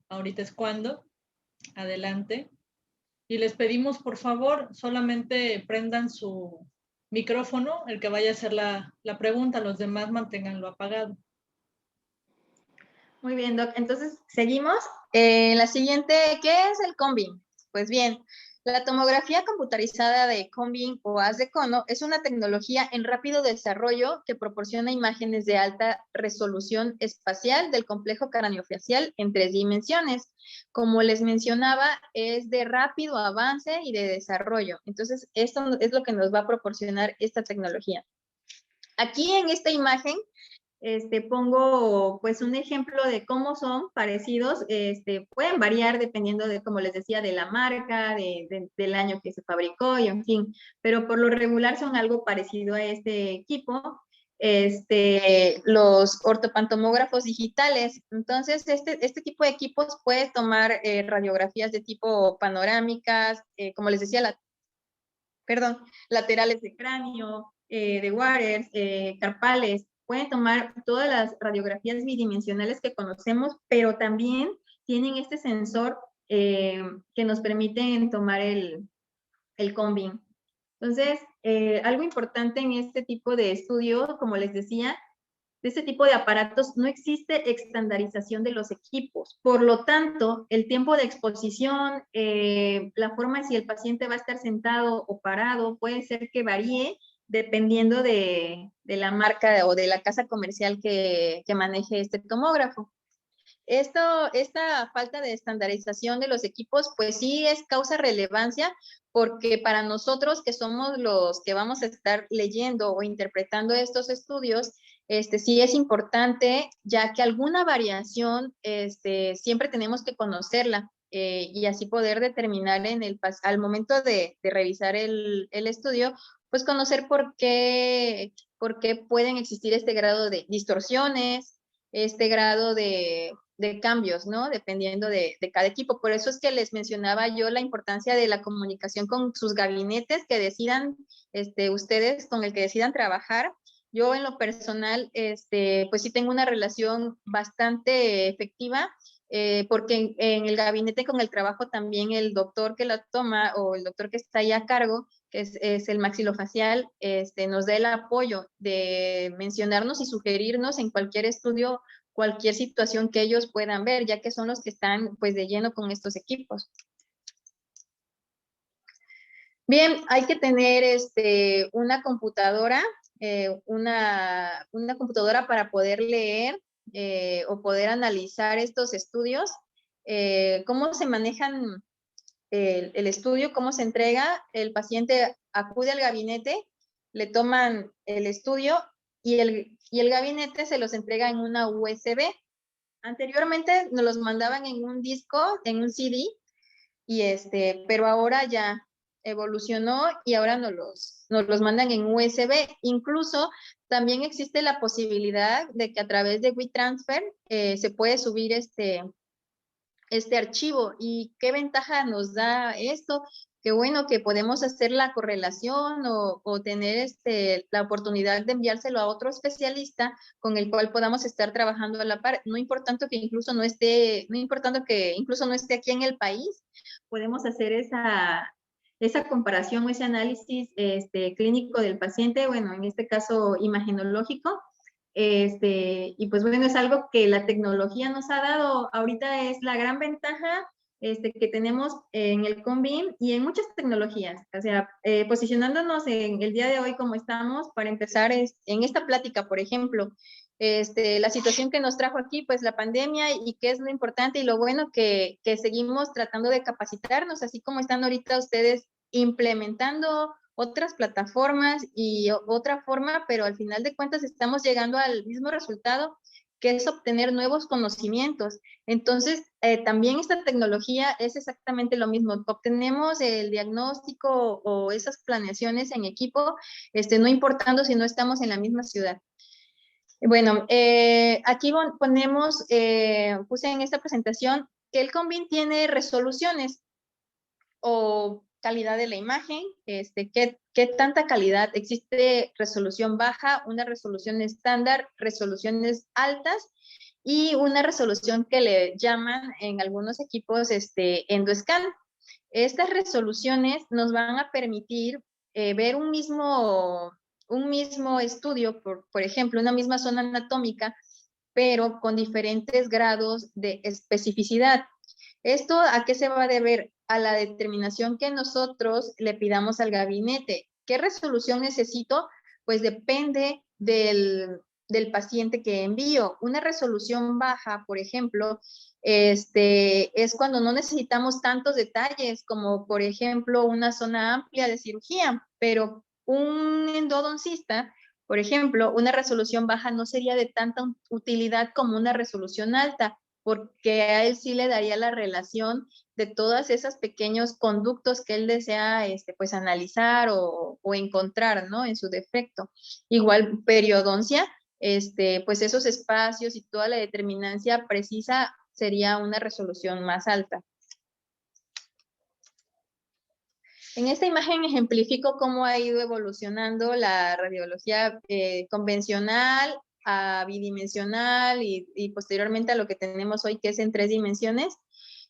ahorita es cuando. Adelante. Y les pedimos, por favor, solamente prendan su micrófono, el que vaya a hacer la pregunta, los demás manténganlo apagado. Muy bien, Doc. Entonces, seguimos. La siguiente, ¿qué es el CONBIN? Pues bien, la tomografía computarizada de CONBIN o haz de cono es una tecnología en rápido desarrollo que proporciona imágenes de alta resolución espacial del complejo craneofacial en 3 dimensiones. Como les mencionaba, es de rápido avance y de desarrollo. Entonces, esto es lo que nos va a proporcionar esta tecnología. Aquí en esta imagen pongo pues un ejemplo de cómo son parecidos, pueden variar dependiendo de, como les decía, de la marca, del año que se fabricó y en fin, pero por lo regular son algo parecido a este equipo, los ortopantomógrafos digitales. Entonces, este tipo de equipos puede tomar radiografías de tipo panorámicas, como les decía, laterales de cráneo, de Waters, carpales, pueden tomar todas las radiografías bidimensionales que conocemos, pero también tienen este sensor que nos permiten tomar el CONBIN. Entonces, algo importante en este tipo de estudio, como les decía, de este tipo de aparatos no existe estandarización de los equipos. Por lo tanto, el tiempo de exposición, la forma si el paciente va a estar sentado o parado, puede ser que varíe dependiendo de la marca o de la casa comercial que maneje este tomógrafo. Esta falta de estandarización de los equipos, pues sí causa relevancia porque para nosotros que somos los que vamos a estar leyendo o interpretando estos estudios, sí es importante, ya que alguna variación siempre tenemos que conocerla y así poder determinar al momento de revisar el estudio, pues conocer por qué pueden existir este grado de distorsiones, este grado de cambios, ¿no? Dependiendo de cada equipo. Por eso es que les mencionaba yo la importancia de la comunicación con sus gabinetes, que decidan, ustedes con el que decidan trabajar. Yo en lo personal, pues sí tengo una relación bastante efectiva, porque en el gabinete con el trabajo también el doctor que la toma o el doctor que está ahí a cargo, que es el maxilofacial, nos da el apoyo de mencionarnos y sugerirnos en cualquier estudio, cualquier situación que ellos puedan ver, ya que son los que están pues de lleno con estos equipos. Bien, hay que tener una computadora, una computadora para poder leer o poder analizar estos estudios. ¿Cómo se manejan el estudio? ¿Cómo se entrega? El paciente acude al gabinete, le toman el estudio y el gabinete se los entrega en una USB. Anteriormente nos los mandaban en un disco, en un CD, pero ahora ya evolucionó y ahora nos los mandan en USB. Incluso también existe la posibilidad de que a través de WeTransfer se puede subir este archivo. ¿Y qué ventaja nos da esto? Qué bueno que podemos hacer la correlación o tener la oportunidad de enviárselo a otro especialista con el cual podamos estar trabajando a la par, no importando que incluso no esté aquí en el país, podemos hacer esa comparación o ese análisis clínico del paciente, bueno, en este caso imagenológico. Y pues bueno, es algo que la tecnología nos ha dado. Ahorita es la gran ventaja que tenemos en el Convim y en muchas tecnologías. O sea, posicionándonos en el día de hoy como estamos, para empezar en esta plática, por ejemplo, la situación que nos trajo aquí, pues la pandemia, y qué es lo importante y lo bueno que seguimos tratando de capacitarnos, así como están ahorita ustedes implementando otras plataformas y otra forma, pero al final de cuentas estamos llegando al mismo resultado, que es obtener nuevos conocimientos. Entonces, también esta tecnología es exactamente lo mismo. Obtenemos el diagnóstico o esas planeaciones en equipo, no importando si no estamos en la misma ciudad. Bueno, aquí ponemos, puse en esta presentación que el Convim tiene resoluciones o calidad de la imagen, qué tanta calidad. Existe resolución baja, una resolución estándar, resoluciones altas y una resolución que le llaman en algunos equipos endoscan. Estas resoluciones nos van a permitir ver un mismo estudio, por ejemplo, una misma zona anatómica, pero con diferentes grados de especificidad. ¿Esto a qué se va a deber? A la determinación que nosotros le pidamos al gabinete. ¿Qué resolución necesito? Pues depende del paciente que envío. Una resolución baja, por ejemplo, es cuando no necesitamos tantos detalles, como por ejemplo una zona amplia de cirugía, pero un endodoncista, por ejemplo, una resolución baja no sería de tanta utilidad como una resolución alta, porque a él sí le daría la relación de todos esos pequeños conductos que él desea pues analizar o encontrar, ¿no? En su defecto. Igual periodoncia, pues esos espacios y toda la determinancia precisa sería una resolución más alta. En esta imagen ejemplifico cómo ha ido evolucionando la radiología convencional a bidimensional y posteriormente a lo que tenemos hoy, que es en 3 dimensiones,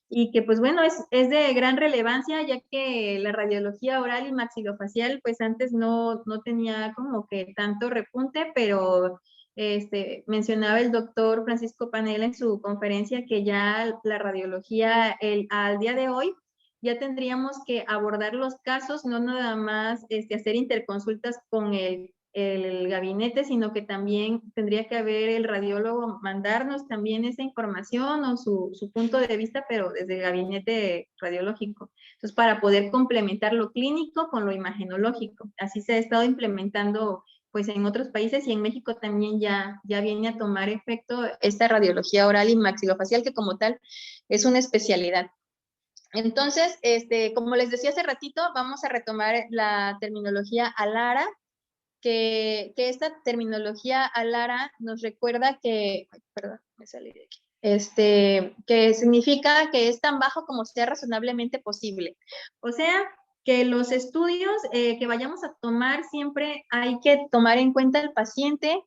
y que pues bueno, es de gran relevancia, ya que la radiología oral y maxilofacial pues antes no tenía como que tanto repunte, pero mencionaba el doctor Francisco Panela en su conferencia que ya la radiología al día de hoy ya tendríamos que abordar los casos, no nada más hacer interconsultas con el gabinete, sino que también tendría que haber el radiólogo mandarnos también esa información o su punto de vista, pero desde el gabinete radiológico. Entonces, para poder complementar lo clínico con lo imagenológico. Así se ha estado implementando pues en otros países y en México también ya viene a tomar efecto esta radiología oral y maxilofacial, que como tal es una especialidad. Entonces, como les decía hace ratito, vamos a retomar la terminología ALARA, que esta terminología ALARA nos recuerda que, ay, perdón, me salí de aquí, que significa que es tan bajo como sea razonablemente posible. O sea, que los estudios que vayamos a tomar siempre hay que tomar en cuenta al paciente,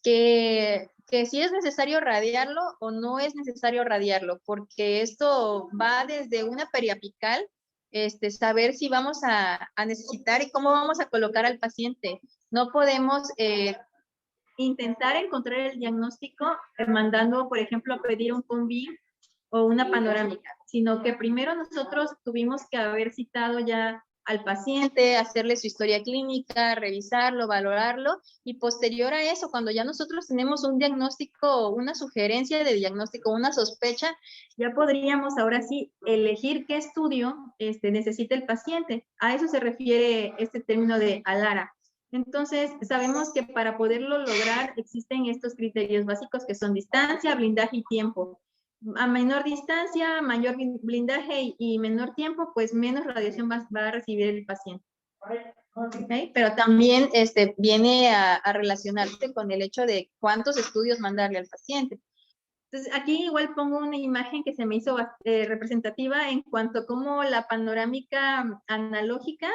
que si es necesario radiarlo o no es necesario radiarlo, porque esto va desde una periapical, saber si vamos a necesitar y cómo vamos a colocar al paciente. No podemos intentar encontrar el diagnóstico mandando, por ejemplo, a pedir un combi o una panorámica, sino que primero nosotros tuvimos que haber citado ya al paciente, hacerle su historia clínica, revisarlo, valorarlo, y posterior a eso, cuando ya nosotros tenemos un diagnóstico, una sugerencia de diagnóstico, una sospecha, ya podríamos ahora sí elegir qué estudio necesita el paciente. A eso se refiere este término de ALARA. Entonces, sabemos que para poderlo lograr existen estos criterios básicos que son distancia, blindaje y tiempo. A menor distancia, mayor blindaje y menor tiempo, pues menos radiación va a recibir el paciente. ¿Okay? Pero también viene a relacionarse con el hecho de cuántos estudios mandarle al paciente. Entonces, aquí igual pongo una imagen que se me hizo representativa en cuanto a cómo la panorámica analógica,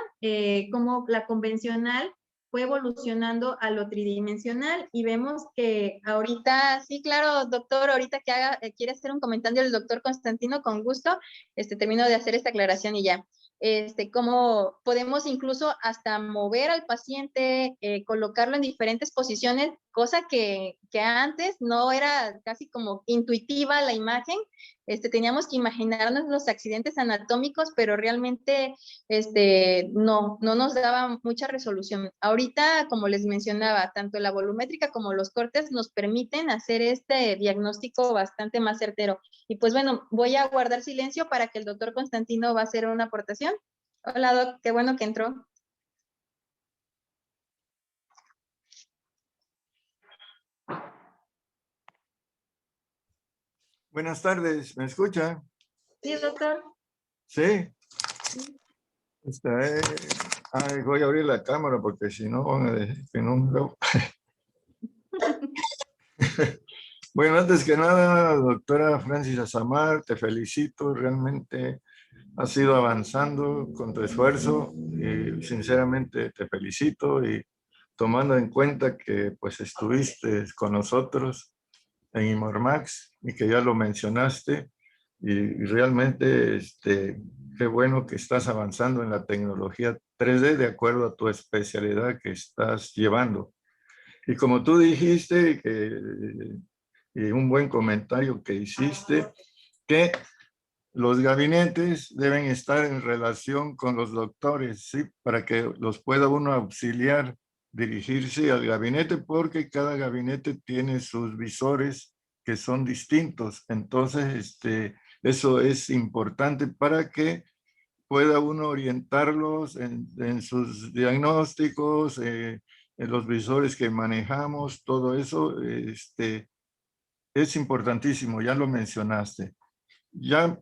como la convencional, fue evolucionando a lo tridimensional, y vemos que ahorita, sí, claro, doctor, ahorita que quiere hacer un comentario el doctor Constantino, con gusto, termino de hacer esta aclaración y ya. Cómo podemos incluso hasta mover al paciente, colocarlo en diferentes posiciones, cosa que antes no era casi como intuitiva la imagen. Teníamos que imaginarnos los accidentes anatómicos, pero realmente no nos daba mucha resolución. Ahorita, como les mencionaba, tanto la volumétrica como los cortes nos permiten hacer este diagnóstico bastante más certero. Y pues bueno, voy a guardar silencio para que el doctor Constantino va a hacer una aportación. Hola, doc, qué bueno que entró. Buenas tardes, ¿me escucha? Sí, doctor. Sí. Voy a abrir la cámara porque si no van a decir que no me veo. Bueno, antes que nada, doctora Francis Azamar, te felicito, realmente has ido avanzando con tu esfuerzo y sinceramente te felicito, y tomando en cuenta que pues estuviste con nosotros en Imormax y que ya lo mencionaste, y realmente qué bueno que estás avanzando en la tecnología 3D de acuerdo a tu especialidad que estás llevando. Y como tú dijiste, y un buen comentario que hiciste, que los gabinetes deben estar en relación con los doctores, ¿sí? Para que los pueda uno auxiliar, dirigirse al gabinete, porque cada gabinete tiene sus visores que son distintos. Entonces, eso es importante para que pueda uno orientarlos en sus diagnósticos, en los visores que manejamos, todo eso es importantísimo, ya lo mencionaste. Ya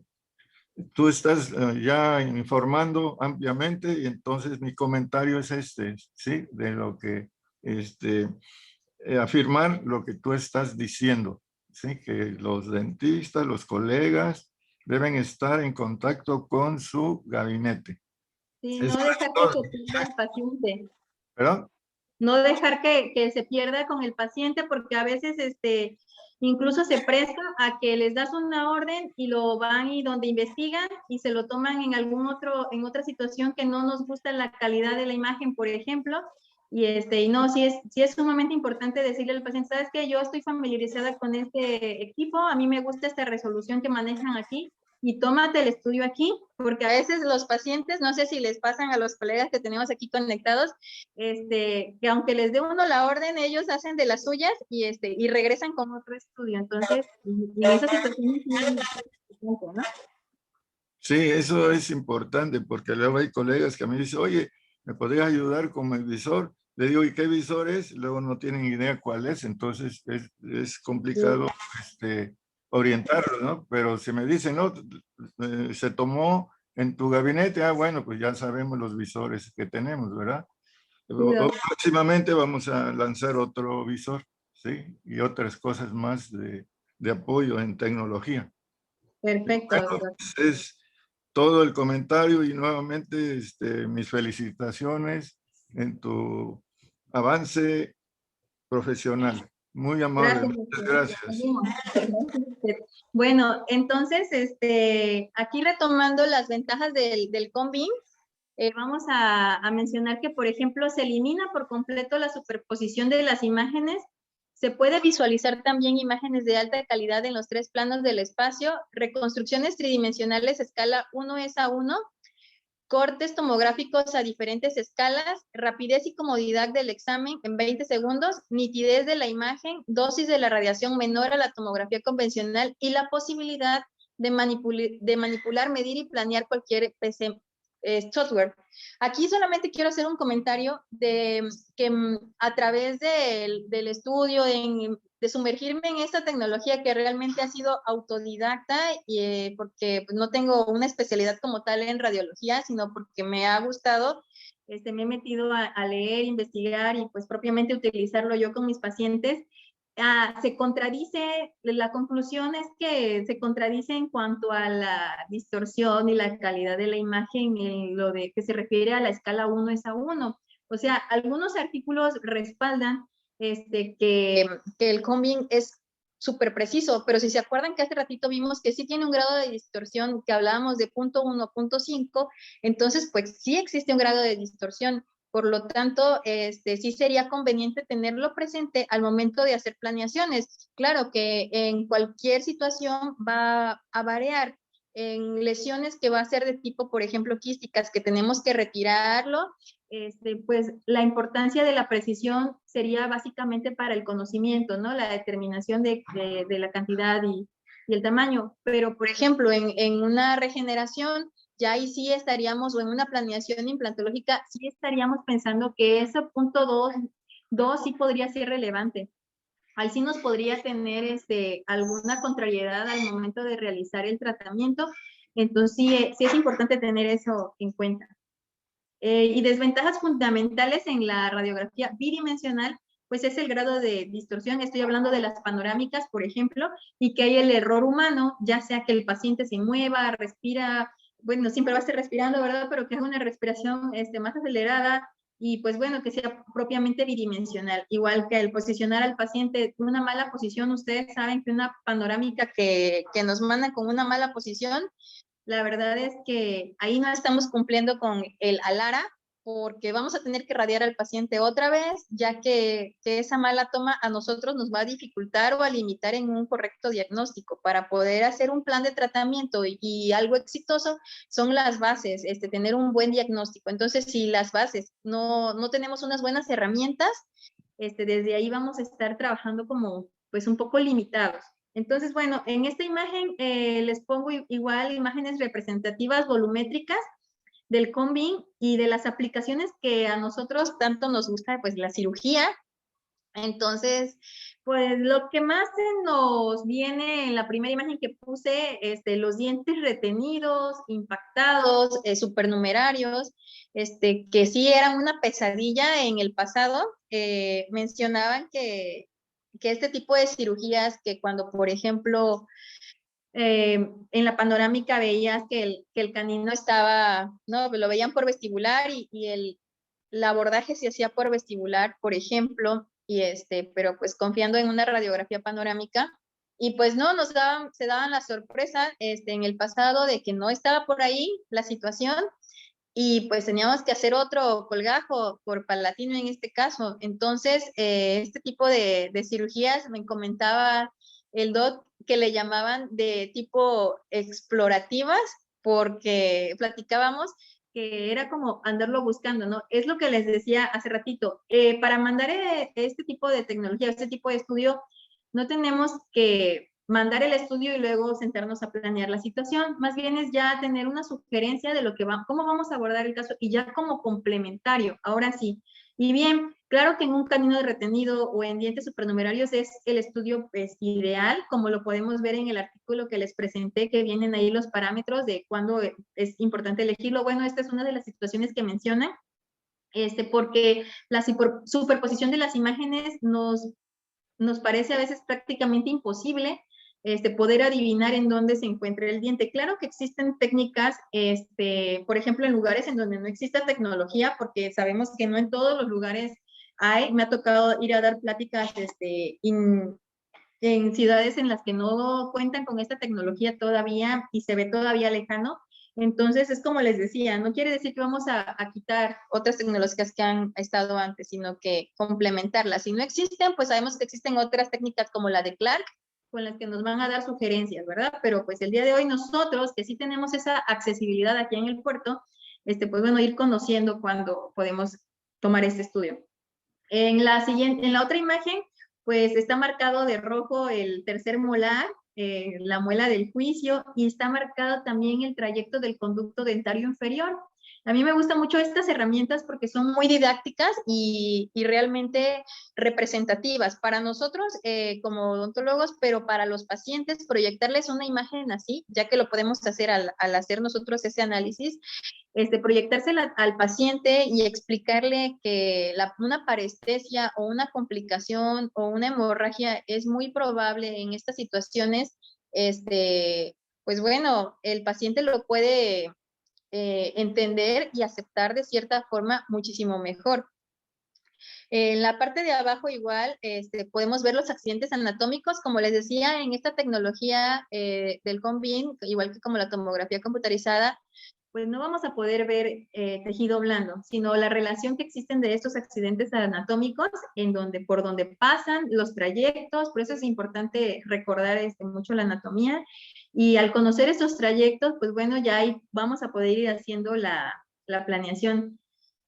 tú estás ya informando ampliamente, y entonces mi comentario es ¿sí? De lo que, afirmar lo que tú estás diciendo, ¿sí? Que los dentistas, los colegas, deben estar en contacto con su gabinete. Sí, Es no dejar que se pierda el paciente. ¿Perdón? No dejar que se pierda con el paciente, porque a veces incluso se presta a que les das una orden y lo van y donde investigan y se lo toman en en otra situación que no nos gusta la calidad de la imagen, por ejemplo. Y no, sí es sumamente importante decirle al paciente, ¿sabes qué? Yo estoy familiarizada con este equipo, a mí me gusta esta resolución que manejan aquí, y tómate el estudio aquí, porque a veces los pacientes, no sé si les pasan a los colegas que tenemos aquí conectados, que aunque les dé uno la orden, ellos hacen de las suyas y regresan con otro estudio. Entonces, en esa situación ¿no? Sí, eso es importante, porque luego hay colegas que me dicen, oye, ¿me podrías ayudar con el visor? le digo, ¿y qué visor es? Luego no tienen idea cuál es, entonces es complicado orientarlo, ¿no? Pero si me dicen, no, se tomó en tu gabinete, ah, bueno, pues ya sabemos los visores que tenemos, ¿verdad? Próximamente vamos a lanzar otro visor, ¿sí? Y otras cosas más de apoyo en tecnología. Perfecto, Bueno, doctor. pues es todo el comentario y nuevamente mis felicitaciones en tu avance profesional. Muy amable, Gracias, muchas doctor. gracias. Gracias a usted. Bueno, entonces, aquí retomando las ventajas del Combin, vamos a mencionar que, por ejemplo, se elimina por completo la superposición de las imágenes. Se puede visualizar también imágenes de alta calidad en los 3 planos del espacio, reconstrucciones tridimensionales a escala 1:1, cortes tomográficos a diferentes escalas, rapidez y comodidad del examen en 20 segundos, nitidez de la imagen, dosis de la radiación menor a la tomografía convencional y la posibilidad de manipular, medir y planear cualquier PC, software. Aquí solamente quiero hacer un comentario de que a través del estudio, de sumergirme en esta tecnología que realmente ha sido autodidacta, porque pues, no tengo una especialidad como tal en radiología, sino porque me ha gustado, me he metido a leer, investigar y pues propiamente utilizarlo yo con mis pacientes. Se contradice, la conclusión es que se contradice en cuanto a la distorsión y la calidad de la imagen en lo de que se refiere a la escala 1:1. O sea, algunos artículos respaldan que el Combin es súper preciso, pero si se acuerdan que hace ratito vimos que sí tiene un grado de distorsión, que hablábamos de 0.1, 0.5, entonces pues sí existe un grado de distorsión. Por lo tanto, sí sería conveniente tenerlo presente al momento de hacer planeaciones. Claro que en cualquier situación va a variar. En lesiones que va a ser de tipo, por ejemplo, quísticas, que tenemos que retirarlo, pues la importancia de la precisión sería básicamente para el conocimiento, ¿no? La determinación de la cantidad y el tamaño. Pero, por ejemplo, en una regeneración, ya ahí sí estaríamos, o en una planeación implantológica, sí estaríamos pensando que ese punto 2 sí podría ser relevante. Ahí sí nos podría tener alguna contrariedad al momento de realizar el tratamiento. Entonces, sí es importante tener eso en cuenta. Y desventajas fundamentales en la radiografía bidimensional, pues es el grado de distorsión. Estoy hablando de las panorámicas, por ejemplo, y que hay el error humano, ya sea que el paciente se mueva, respira, bueno, siempre va a estar respirando, ¿verdad? Pero que haga una respiración más acelerada y pues bueno, que sea propiamente bidimensional. Igual que el posicionar al paciente en una mala posición, ustedes saben que una panorámica que nos mandan con una mala posición, la verdad es que ahí no estamos cumpliendo con el ALARA, porque vamos a tener que radiar al paciente otra vez, ya que esa mala toma a nosotros nos va a dificultar o a limitar en un correcto diagnóstico. Para poder hacer un plan de tratamiento y algo exitoso son las bases, tener un buen diagnóstico. Entonces, si las bases no tenemos unas buenas herramientas, desde ahí vamos a estar trabajando como pues un poco limitados. Entonces, bueno, en esta imagen les pongo igual imágenes representativas volumétricas del Combin y de las aplicaciones que a nosotros tanto nos gusta, pues la cirugía. Entonces, pues lo que más se nos viene en la primera imagen que puse, los dientes retenidos, impactados, supernumerarios, que sí eran una pesadilla en el pasado. Mencionaban que este tipo de cirugías, que cuando, por ejemplo, en la panorámica veías que el canino estaba, no, lo veían por vestibular y el abordaje se hacía por vestibular, por ejemplo, pero pues confiando en una radiografía panorámica, y pues no, se daban la sorpresa en el pasado de que no estaba por ahí la situación, y pues teníamos que hacer otro colgajo por palatino en este caso. Entonces, este tipo de cirugías, me comentaba el doc que le llamaban de tipo explorativas, porque platicábamos que era como andarlo buscando, ¿no? Es lo que les decía hace ratito. Para mandar este tipo de tecnología, este tipo de estudio, no tenemos que mandar el estudio y luego sentarnos a planear la situación. Más bien es ya tener una sugerencia de cómo vamos a abordar el caso y ya como complementario. Ahora sí. Y bien, Claro que en un canino de retenido o en dientes supernumerarios es el estudio pues, ideal, como lo podemos ver en el artículo que les presenté, que vienen ahí los parámetros de cuándo es importante elegirlo. Bueno, esta es una de las situaciones que mencionan, porque la superposición de las imágenes nos parece a veces prácticamente imposible poder adivinar en dónde se encuentra el diente. Claro que existen técnicas, por ejemplo, en lugares en donde no exista tecnología, porque sabemos que no en todos los lugares hay. Me ha tocado ir a dar pláticas en ciudades en las que no cuentan con esta tecnología todavía y se ve todavía lejano. Entonces, es como les decía, no quiere decir que vamos a quitar otras tecnologías que han estado antes, sino que complementarlas. Si no existen, pues sabemos que existen otras técnicas como la de Clark, con las que nos van a dar sugerencias, ¿verdad? Pero pues el día de hoy nosotros, que sí tenemos esa accesibilidad aquí en el puerto, pues bueno, ir conociendo cuándo podemos tomar este estudio. En la otra imagen, pues está marcado de rojo el tercer molar, la muela del juicio, y está marcado también el trayecto del conducto dentario inferior. A mí me gustan mucho estas herramientas porque son muy didácticas y realmente representativas para nosotros como odontólogos, pero para los pacientes proyectarles una imagen así, ya que lo podemos hacer al hacer nosotros ese análisis, proyectársela al paciente y explicarle que una parestesia o una complicación o una hemorragia es muy probable en estas situaciones, pues bueno, el paciente lo puede entender y aceptar de cierta forma muchísimo mejor. En la parte de abajo igual podemos ver los accidentes anatómicos, como les decía, en esta tecnología del CONBIN, igual que como la tomografía computarizada, pues no vamos a poder ver tejido blando, sino la relación que existen de estos accidentes anatómicos por donde pasan los trayectos. Por eso es importante recordar mucho la anatomía, y al conocer estos trayectos, pues bueno, ya ahí vamos a poder ir haciendo la planeación.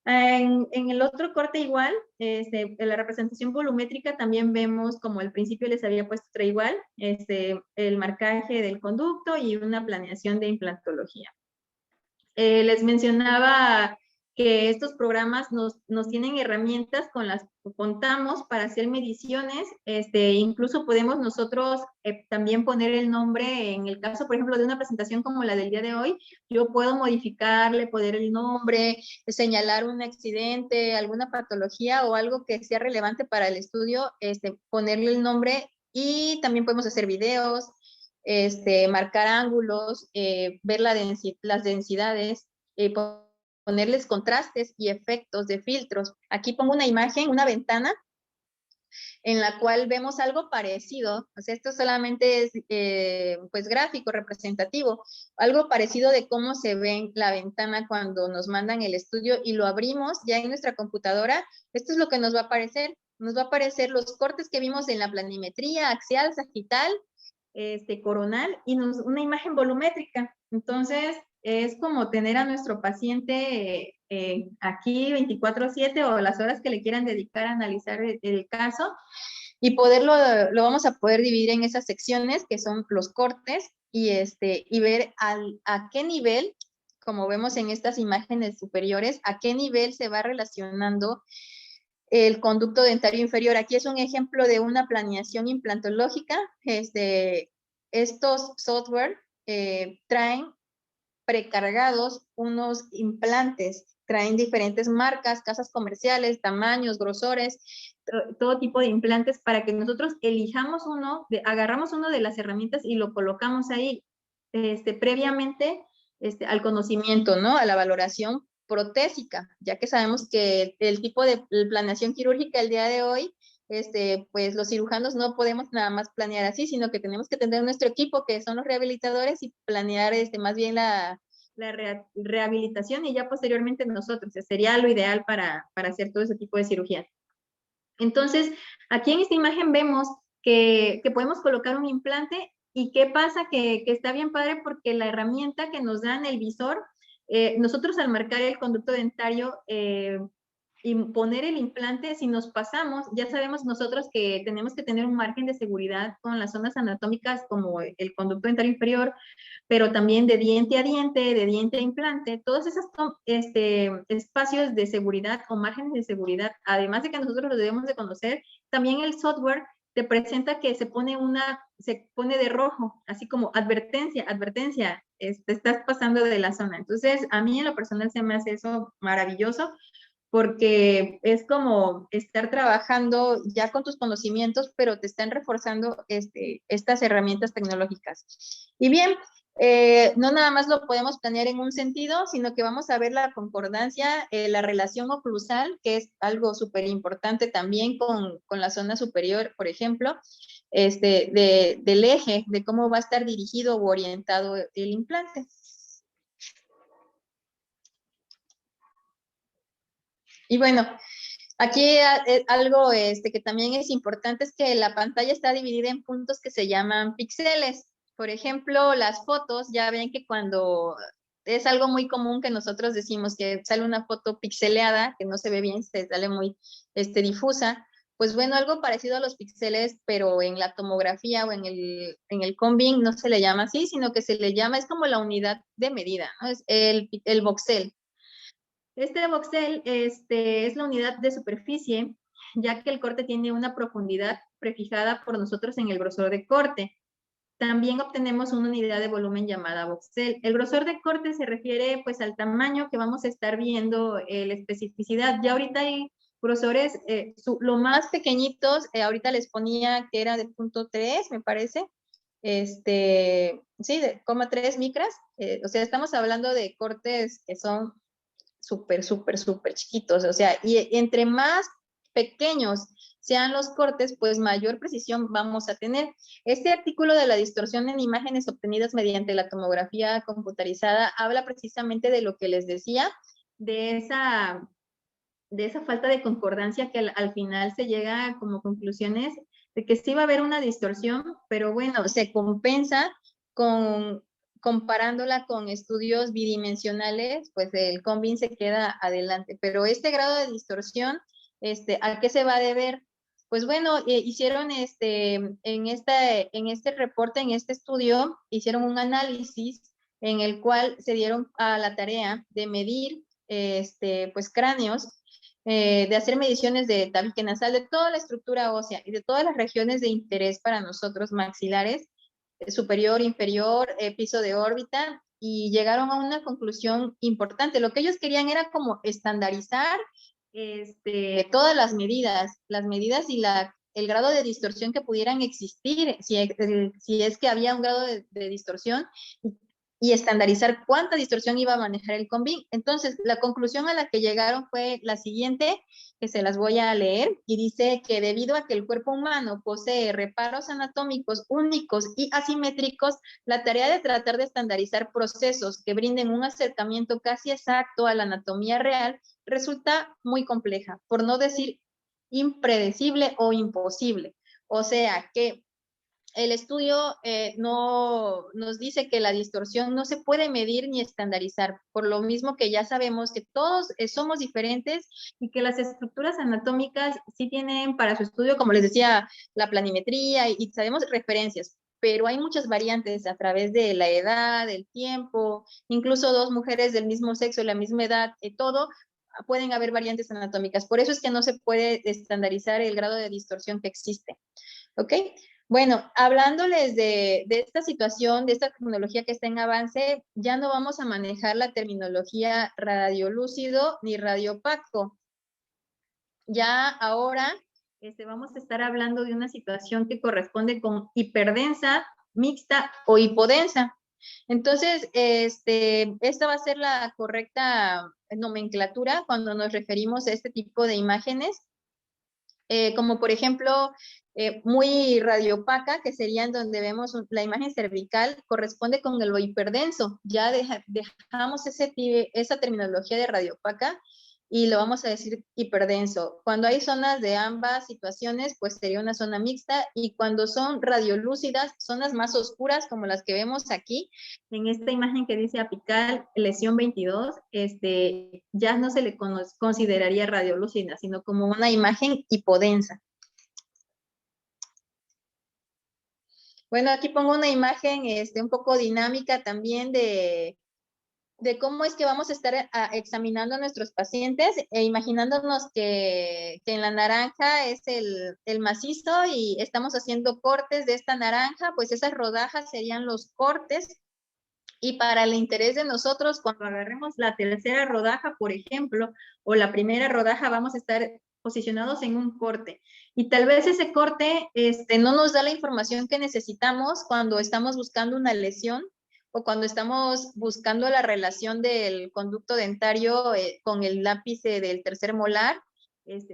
En el otro corte igual, en la representación volumétrica también vemos, como al principio les había puesto otra igual, el marcaje del conducto y una planeación de implantología. Les mencionaba que estos programas nos tienen herramientas con las que contamos para hacer mediciones. Incluso podemos nosotros también poner el nombre, en el caso, por ejemplo, de una presentación como la del día de hoy, yo puedo modificarle, poner el nombre, señalar un accidente, alguna patología o algo que sea relevante para el estudio, ponerle el nombre, y también podemos hacer videos, marcar ángulos, ver las densidades, ponerles contrastes y efectos de filtros. Aquí pongo una imagen, una ventana, en la cual vemos algo parecido. O sea, esto solamente es pues gráfico, representativo, algo parecido de cómo se ve la ventana cuando nos mandan el estudio y lo abrimos ya en nuestra computadora. Esto es lo que nos va a aparecer. Nos va a aparecer los cortes que vimos en la planimetría axial, sagital, coronal, y una imagen volumétrica. Entonces, es como tener a nuestro paciente aquí 24/7 o las horas que le quieran dedicar a analizar el caso, y lo vamos a poder dividir en esas secciones que son los cortes, y ver a qué nivel, como vemos en estas imágenes superiores, a qué nivel se va relacionando el conducto dentario inferior. Aquí es un ejemplo de una planeación implantológica. Estos software traen precargados unos implantes, traen diferentes marcas, casas comerciales, tamaños, grosores, todo tipo de implantes, para que nosotros elijamos agarramos uno de las herramientas y lo colocamos ahí previamente al conocimiento, ¿no? A la valoración protésica, ya que sabemos que el tipo de planeación quirúrgica el día de hoy, pues los cirujanos no podemos nada más planear así, sino que tenemos que tener nuestro equipo, que son los rehabilitadores, y planear más bien la rehabilitación, y ya posteriormente nosotros. Sería lo ideal para hacer todo ese tipo de cirugía. Entonces, aquí en esta imagen vemos que podemos colocar un implante. ¿Y qué pasa? Que está bien padre, porque la herramienta que nos dan, el visor, nosotros al marcar el conducto dentario, y poner el implante. Si nos pasamos, ya sabemos nosotros que tenemos que tener un margen de seguridad con las zonas anatómicas como el conducto dentario inferior, pero también de diente a diente, de diente a implante, todos esos espacios de seguridad o márgenes de seguridad, además de que nosotros los debemos de conocer, también el software te presenta que se pone de rojo, así como advertencia, advertencia, te estás pasando de la zona. Entonces, a mí en lo personal se me hace eso maravilloso, porque es como estar trabajando ya con tus conocimientos, pero te están reforzando estas herramientas tecnológicas. Y bien, no nada más lo podemos planear en un sentido, sino que vamos a ver la concordancia, la relación oclusal, que es algo súper importante también con la zona superior, por ejemplo, del eje, de cómo va a estar dirigido o orientado el implante. Y bueno, aquí algo que también es importante es que la pantalla está dividida en puntos que se llaman píxeles. Por ejemplo, las fotos, ya ven que cuando es algo muy común que nosotros decimos que sale una foto pixeleada, que no se ve bien, se sale muy difusa. Pues bueno, algo parecido a los píxeles, pero en la tomografía o en el combing no se le llama así, sino que se le llama, es como la unidad de medida, ¿no? Es el voxel. Este voxel es la unidad de superficie, ya que el corte tiene una profundidad prefijada por nosotros en el grosor de corte. También obtenemos una unidad de volumen llamada voxel. El grosor de corte se refiere pues al tamaño que vamos a estar viendo, la especificidad. Ya ahorita hay grosores, lo más pequeñitos, ahorita les ponía que era de 0.3, me parece. Sí, de 0,3 micras. O sea, estamos hablando de cortes que son súper chiquitos, o sea, y entre más pequeños sean los cortes, pues mayor precisión vamos a tener. Este artículo de la distorsión en imágenes obtenidas mediante la tomografía computarizada habla precisamente de lo que les decía, de esa falta de concordancia que al final se llega como conclusiones de que sí va a haber una distorsión, pero bueno, se compensa comparándola con estudios bidimensionales, pues el combin se queda adelante. Pero este grado de distorsión, ¿a qué se va a deber? Pues bueno, hicieron en este reporte, en este estudio, hicieron un análisis en el cual se dieron a la tarea de medir pues cráneos, de hacer mediciones de tabique nasal, de toda la estructura ósea y de todas las regiones de interés para nosotros maxilares, superior, inferior, piso de órbita, y llegaron a una conclusión importante. Lo que ellos querían era como estandarizar todas las medidas y el grado de distorsión que pudieran existir, si es que había un grado de distorsión, y estandarizar cuánta distorsión iba a manejar el combin. Entonces, la conclusión a la que llegaron fue la siguiente, que se las voy a leer, y dice que debido a que el cuerpo humano posee reparos anatómicos únicos y asimétricos, la tarea de tratar de estandarizar procesos que brinden un acercamiento casi exacto a la anatomía real resulta muy compleja, por no decir impredecible o imposible. O sea que el estudio nos dice que la distorsión no se puede medir ni estandarizar, por lo mismo que ya sabemos que todos somos diferentes y que las estructuras anatómicas sí tienen para su estudio, como les decía, la planimetría y sabemos referencias, pero hay muchas variantes a través de la edad, el tiempo, incluso dos mujeres del mismo sexo, la misma edad, todo, pueden haber variantes anatómicas. Por eso es que no se puede estandarizar el grado de distorsión que existe. ¿Ok? Bueno, hablándoles de esta situación, de esta tecnología que está en avance, ya no vamos a manejar la terminología radiolúcido ni radiopaco. Ya ahora vamos a estar hablando de una situación que corresponde con hiperdensa, mixta o hipodensa. Entonces, esta va a ser la correcta nomenclatura cuando nos referimos a este tipo de imágenes. Como por ejemplo, muy radiopaca, que serían donde vemos la imagen cervical, corresponde con el hiperdenso. Ya dejamos esa terminología de radiopaca y lo vamos a decir hiperdenso. Cuando hay zonas de ambas situaciones, pues sería una zona mixta, y cuando son radiolúcidas, zonas más oscuras como las que vemos aquí, en esta imagen que dice apical, lesión 22, ya no se le consideraría radiolúcida, sino como una imagen hipodensa. Bueno, aquí pongo una imagen un poco dinámica también de cómo es que vamos a estar examinando a nuestros pacientes, imaginándonos que en la naranja es el macizo y estamos haciendo cortes de esta naranja, pues esas rodajas serían los cortes. Y para el interés de nosotros, cuando agarremos la tercera rodaja, por ejemplo, o la primera rodaja, vamos a estar posicionados en un corte. Y tal vez ese corte no nos da la información que necesitamos cuando estamos buscando una lesión o cuando estamos buscando la relación del conducto dentario con el ápice del tercer molar.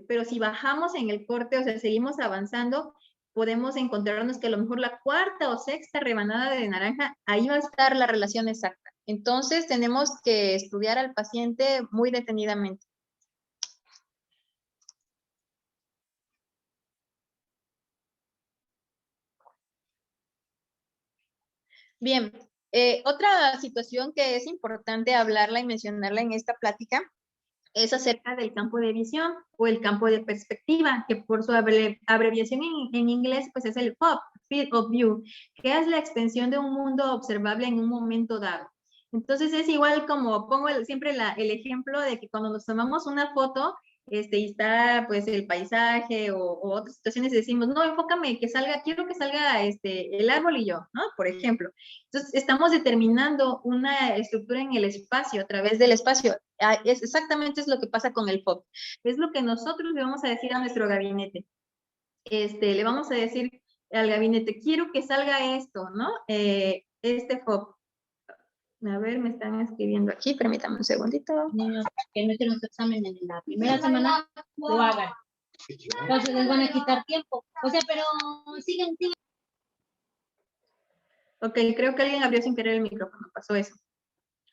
Pero si bajamos en el corte, o sea, seguimos avanzando, podemos encontrarnos que a lo mejor la cuarta o sexta rebanada de naranja, ahí va a estar la relación exacta. Entonces tenemos que estudiar al paciente muy detenidamente. Bien, otra situación que es importante hablarla y mencionarla en esta plática es acerca del campo de visión o el campo de perspectiva, que por su abreviación en inglés pues es el FOV, Field of View, que es la extensión de un mundo observable en un momento dado. Entonces es igual como pongo siempre el ejemplo de que cuando nos tomamos una foto y está pues el paisaje o otras situaciones y decimos, no, enfócame, que salga, quiero que salga el árbol y yo, ¿no? Por ejemplo. Entonces estamos determinando una estructura en el espacio, a través del espacio. Exactamente es lo que pasa con el FOV. Es lo que nosotros le vamos a decir a nuestro gabinete. Le vamos a decir al gabinete, quiero que salga esto, ¿no? Este FOV. A ver, me están escribiendo aquí, permítame un segundito. Niños que no hicieron su examen en la primera semana, lo hagan. Entonces les van a quitar tiempo. O sea, pero siguen. Ok, creo que alguien abrió sin querer el micrófono, pasó eso.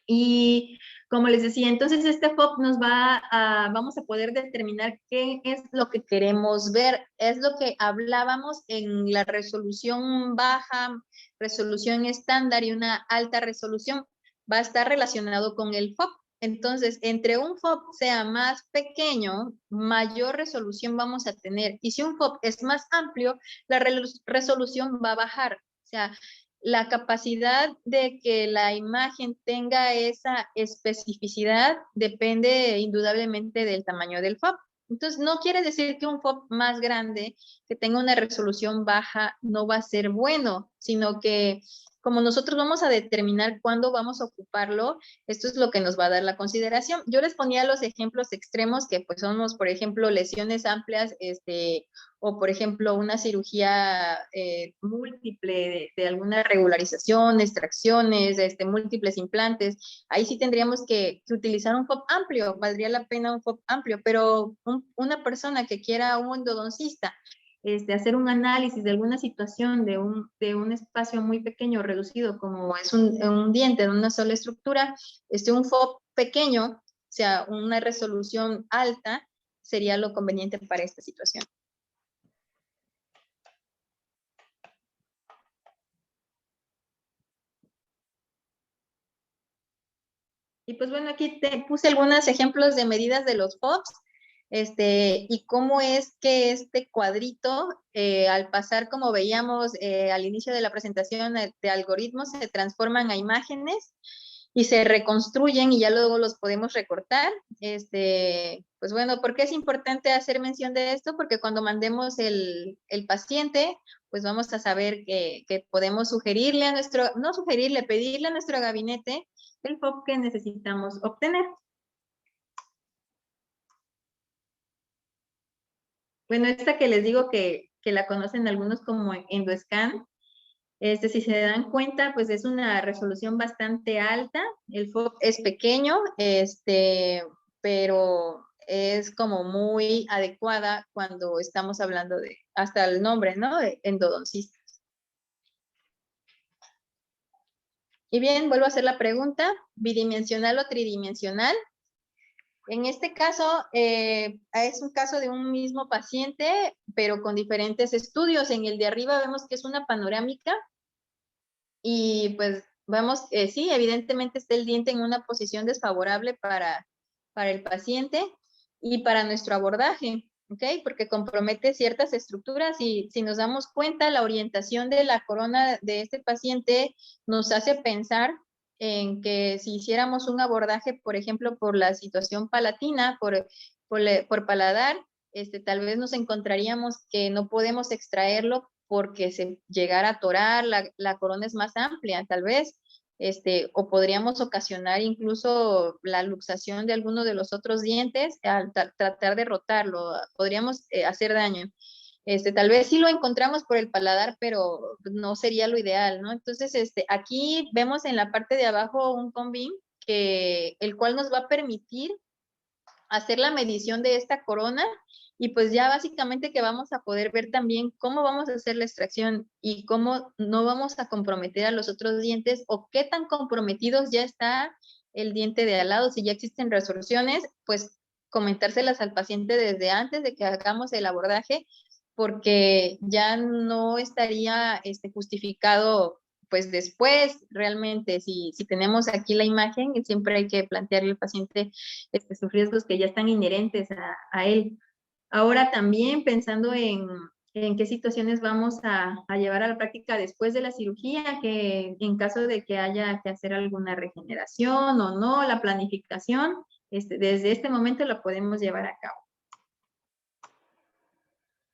Y como les decía, entonces este FOV vamos a poder determinar qué es lo que queremos ver. Es lo que hablábamos en la resolución baja, resolución estándar y una alta resolución. Va a estar relacionado con el FOV. Entonces, entre un FOV sea más pequeño, mayor resolución vamos a tener. Y si un FOV es más amplio, la resolución va a bajar. O sea, la capacidad de que la imagen tenga esa especificidad depende indudablemente del tamaño del FOV. Entonces, no quiere decir que un FOV más grande, que tenga una resolución baja, no va a ser bueno, sino que como nosotros vamos a determinar cuándo vamos a ocuparlo, esto es lo que nos va a dar la consideración. Yo les ponía los ejemplos extremos que pues somos, por ejemplo, lesiones amplias, o por ejemplo una cirugía múltiple de alguna regularización, extracciones, múltiples implantes. Ahí sí tendríamos que utilizar un FOV amplio, valdría la pena un FOV amplio, pero una persona que quiera un endodoncista, hacer un análisis de alguna situación de un espacio muy pequeño, reducido, como es un diente de una sola estructura, un FOV pequeño, o sea, una resolución alta, sería lo conveniente para esta situación. Y pues bueno, aquí te puse algunos ejemplos de medidas de los FOVs, y cómo es que este cuadrito, al pasar, como veíamos al inicio de la presentación de algoritmos, se transforman a imágenes y se reconstruyen y ya luego los podemos recortar. Pues bueno, ¿por qué es importante hacer mención de esto? Porque cuando mandemos el paciente, pues vamos a saber que podemos sugerirle a no sugerirle, pedirle a nuestro gabinete el FOV que necesitamos obtener. Bueno, esta que les digo que la conocen algunos como EndoScan, si se dan cuenta, pues es una resolución bastante alta. El FOV es pequeño, pero es como muy adecuada cuando estamos hablando de, hasta el nombre, ¿no? De endodoncista. Y bien, vuelvo a hacer la pregunta, bidimensional o tridimensional. En este caso, es un caso de un mismo paciente, pero con diferentes estudios. En el de arriba vemos que es una panorámica y pues vemos, sí, evidentemente está el diente en una posición desfavorable para el paciente y para nuestro abordaje, ¿ok? Porque compromete ciertas estructuras y si nos damos cuenta, la orientación de la corona de este paciente nos hace pensar en que si hiciéramos un abordaje, por ejemplo, por la situación palatina, por paladar, tal vez nos encontraríamos que no podemos extraerlo porque se llegara a atorar, la corona es más amplia, tal vez, o podríamos ocasionar incluso la luxación de alguno de los otros dientes al tratar de rotarlo, podríamos hacer daño. Tal vez sí lo encontramos por el paladar, pero no sería lo ideal, ¿no? Entonces, aquí vemos en la parte de abajo un combin el cual nos va a permitir hacer la medición de esta corona y pues ya básicamente que vamos a poder ver también cómo vamos a hacer la extracción y cómo no vamos a comprometer a los otros dientes o qué tan comprometidos ya está el diente de al lado, si ya existen resorciones, pues comentárselas al paciente desde antes de que hagamos el abordaje, porque ya no estaría justificado pues después realmente, si tenemos aquí la imagen, siempre hay que plantearle al paciente sus riesgos que ya están inherentes a él. Ahora también pensando en qué situaciones vamos a llevar a la práctica después de la cirugía, que en caso de que haya que hacer alguna regeneración o no, la planificación, desde este momento la podemos llevar a cabo.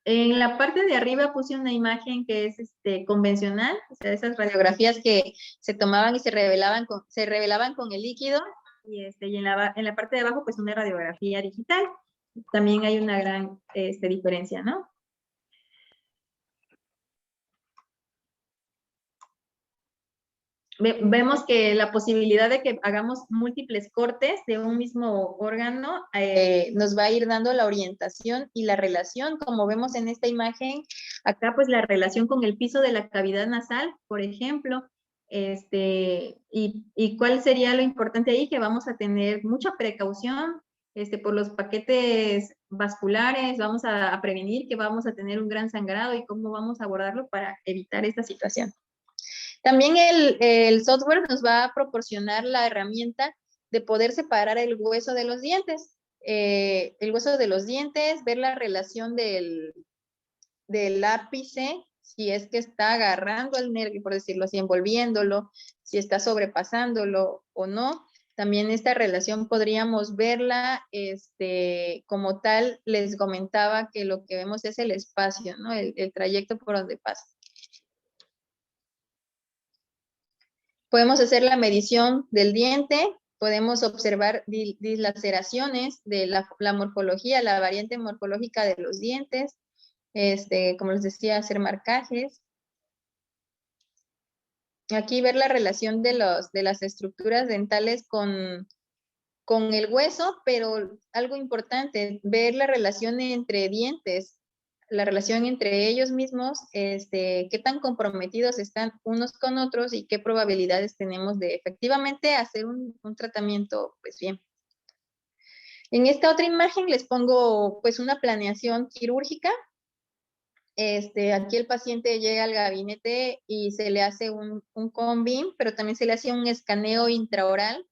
En la parte de arriba puse una imagen que es convencional, o sea, esas radiografías que se tomaban y se revelaban con el líquido, y en la parte de abajo pues una radiografía digital. También hay una gran diferencia, ¿no? Vemos que la posibilidad de que hagamos múltiples cortes de un mismo órgano nos va a ir dando la orientación y la relación, como vemos en esta imagen, acá pues la relación con el piso de la cavidad nasal, por ejemplo, y cuál sería lo importante ahí, que vamos a tener mucha precaución por los paquetes vasculares, vamos a prevenir que vamos a tener un gran sangrado y cómo vamos a abordarlo para evitar esta situación. También el software nos va a proporcionar la herramienta de poder separar el hueso de los dientes. El hueso de los dientes, ver la relación del ápice, si es que está agarrando el nervio, por decirlo así, envolviéndolo, si está sobrepasándolo o no. También esta relación podríamos verla como tal. Les comentaba que lo que vemos es el espacio, ¿no? El trayecto por donde pasa. Podemos hacer la medición del diente, podemos observar dislaceraciones de la morfología, la variante morfológica de los dientes, como les decía, hacer marcajes. Aquí ver la relación de las estructuras dentales con el hueso, pero algo importante, ver la relación entre dientes, la relación entre ellos mismos, qué tan comprometidos están unos con otros y qué probabilidades tenemos de efectivamente hacer un tratamiento, pues bien. En esta otra imagen les pongo pues una planeación quirúrgica. Aquí el paciente llega al gabinete y se le hace un combin, pero también se le hace un escaneo intraoral,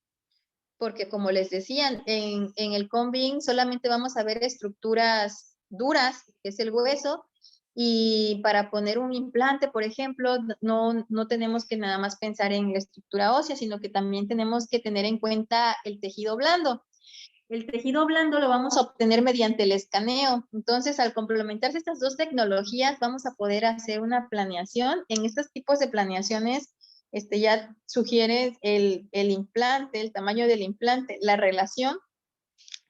porque como les decían, en el combin solamente vamos a ver estructuras duras, que es el hueso, y para poner un implante, por ejemplo, no tenemos que nada más pensar en la estructura ósea, sino que también tenemos que tener en cuenta el tejido blando. El tejido blando lo vamos a obtener mediante el escaneo. Entonces, al complementarse estas dos tecnologías, vamos a poder hacer una planeación. En estos tipos de planeaciones, ya sugiere el implante, el tamaño del implante, la relación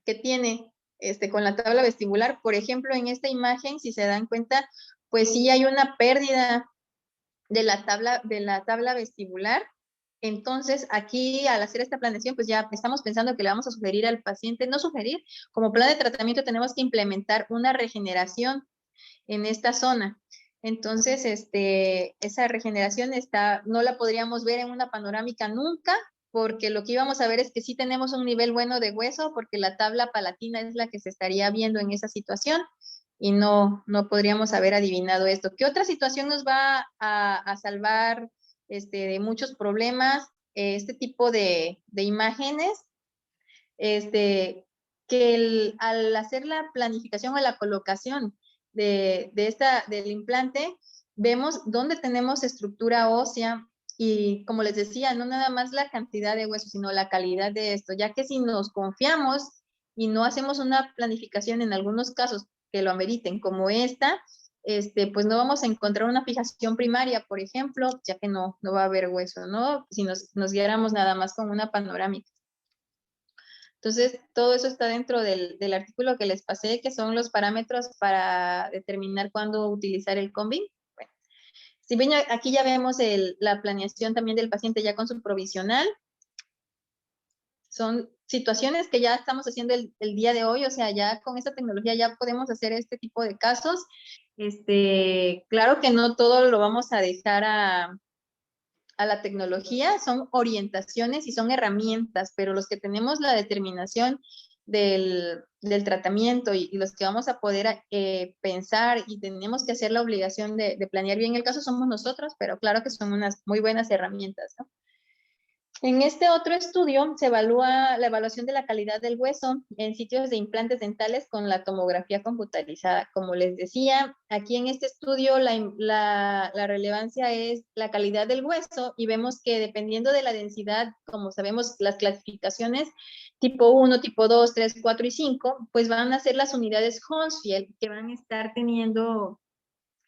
que tiene con la tabla vestibular. Por ejemplo, en esta imagen, si se dan cuenta, pues sí hay una pérdida de la tabla vestibular. Entonces, aquí al hacer esta planeación, pues ya estamos pensando que le vamos a sugerir al paciente, no sugerir, como plan de tratamiento tenemos que implementar una regeneración en esta zona. Entonces, esa regeneración no la podríamos ver en una panorámica nunca, porque lo que íbamos a ver es que sí tenemos un nivel bueno de hueso, porque la tabla palatina es la que se estaría viendo en esa situación, y no podríamos haber adivinado esto. ¿Qué otra situación nos va a salvar de muchos problemas? Este tipo de imágenes, que al hacer la planificación o la colocación del implante, vemos dónde tenemos estructura ósea, y como les decía, no nada más la cantidad de huesos, sino la calidad de esto, ya que si nos confiamos y no hacemos una planificación en algunos casos que lo ameriten, como esta, pues no vamos a encontrar una fijación primaria, por ejemplo, ya que no va a haber hueso, ¿no? Si nos guiáramos nada más con una panorámica. Entonces, todo eso está dentro del artículo que les pasé, que son los parámetros para determinar cuándo utilizar el combing. Bueno, si ven, aquí ya vemos la planeación también del paciente ya con su provisional. Son situaciones que ya estamos haciendo el día de hoy, o sea, ya con esta tecnología ya podemos hacer este tipo de casos. Claro que no todo lo vamos a dejar a la tecnología, son orientaciones y son herramientas, pero los que tenemos la determinación del tratamiento y los que vamos a poder pensar y tenemos que hacer la obligación de planear bien el caso somos nosotros, pero claro que son unas muy buenas herramientas, ¿no? En este otro estudio se evalúa la evaluación de la calidad del hueso en sitios de implantes dentales con la tomografía computarizada. Como les decía, aquí en este estudio la relevancia es la calidad del hueso, y vemos que dependiendo de la densidad, como sabemos, las clasificaciones tipo 1, tipo 2, 3, 4 y 5, pues van a ser las unidades Hounsfield que van a estar teniendo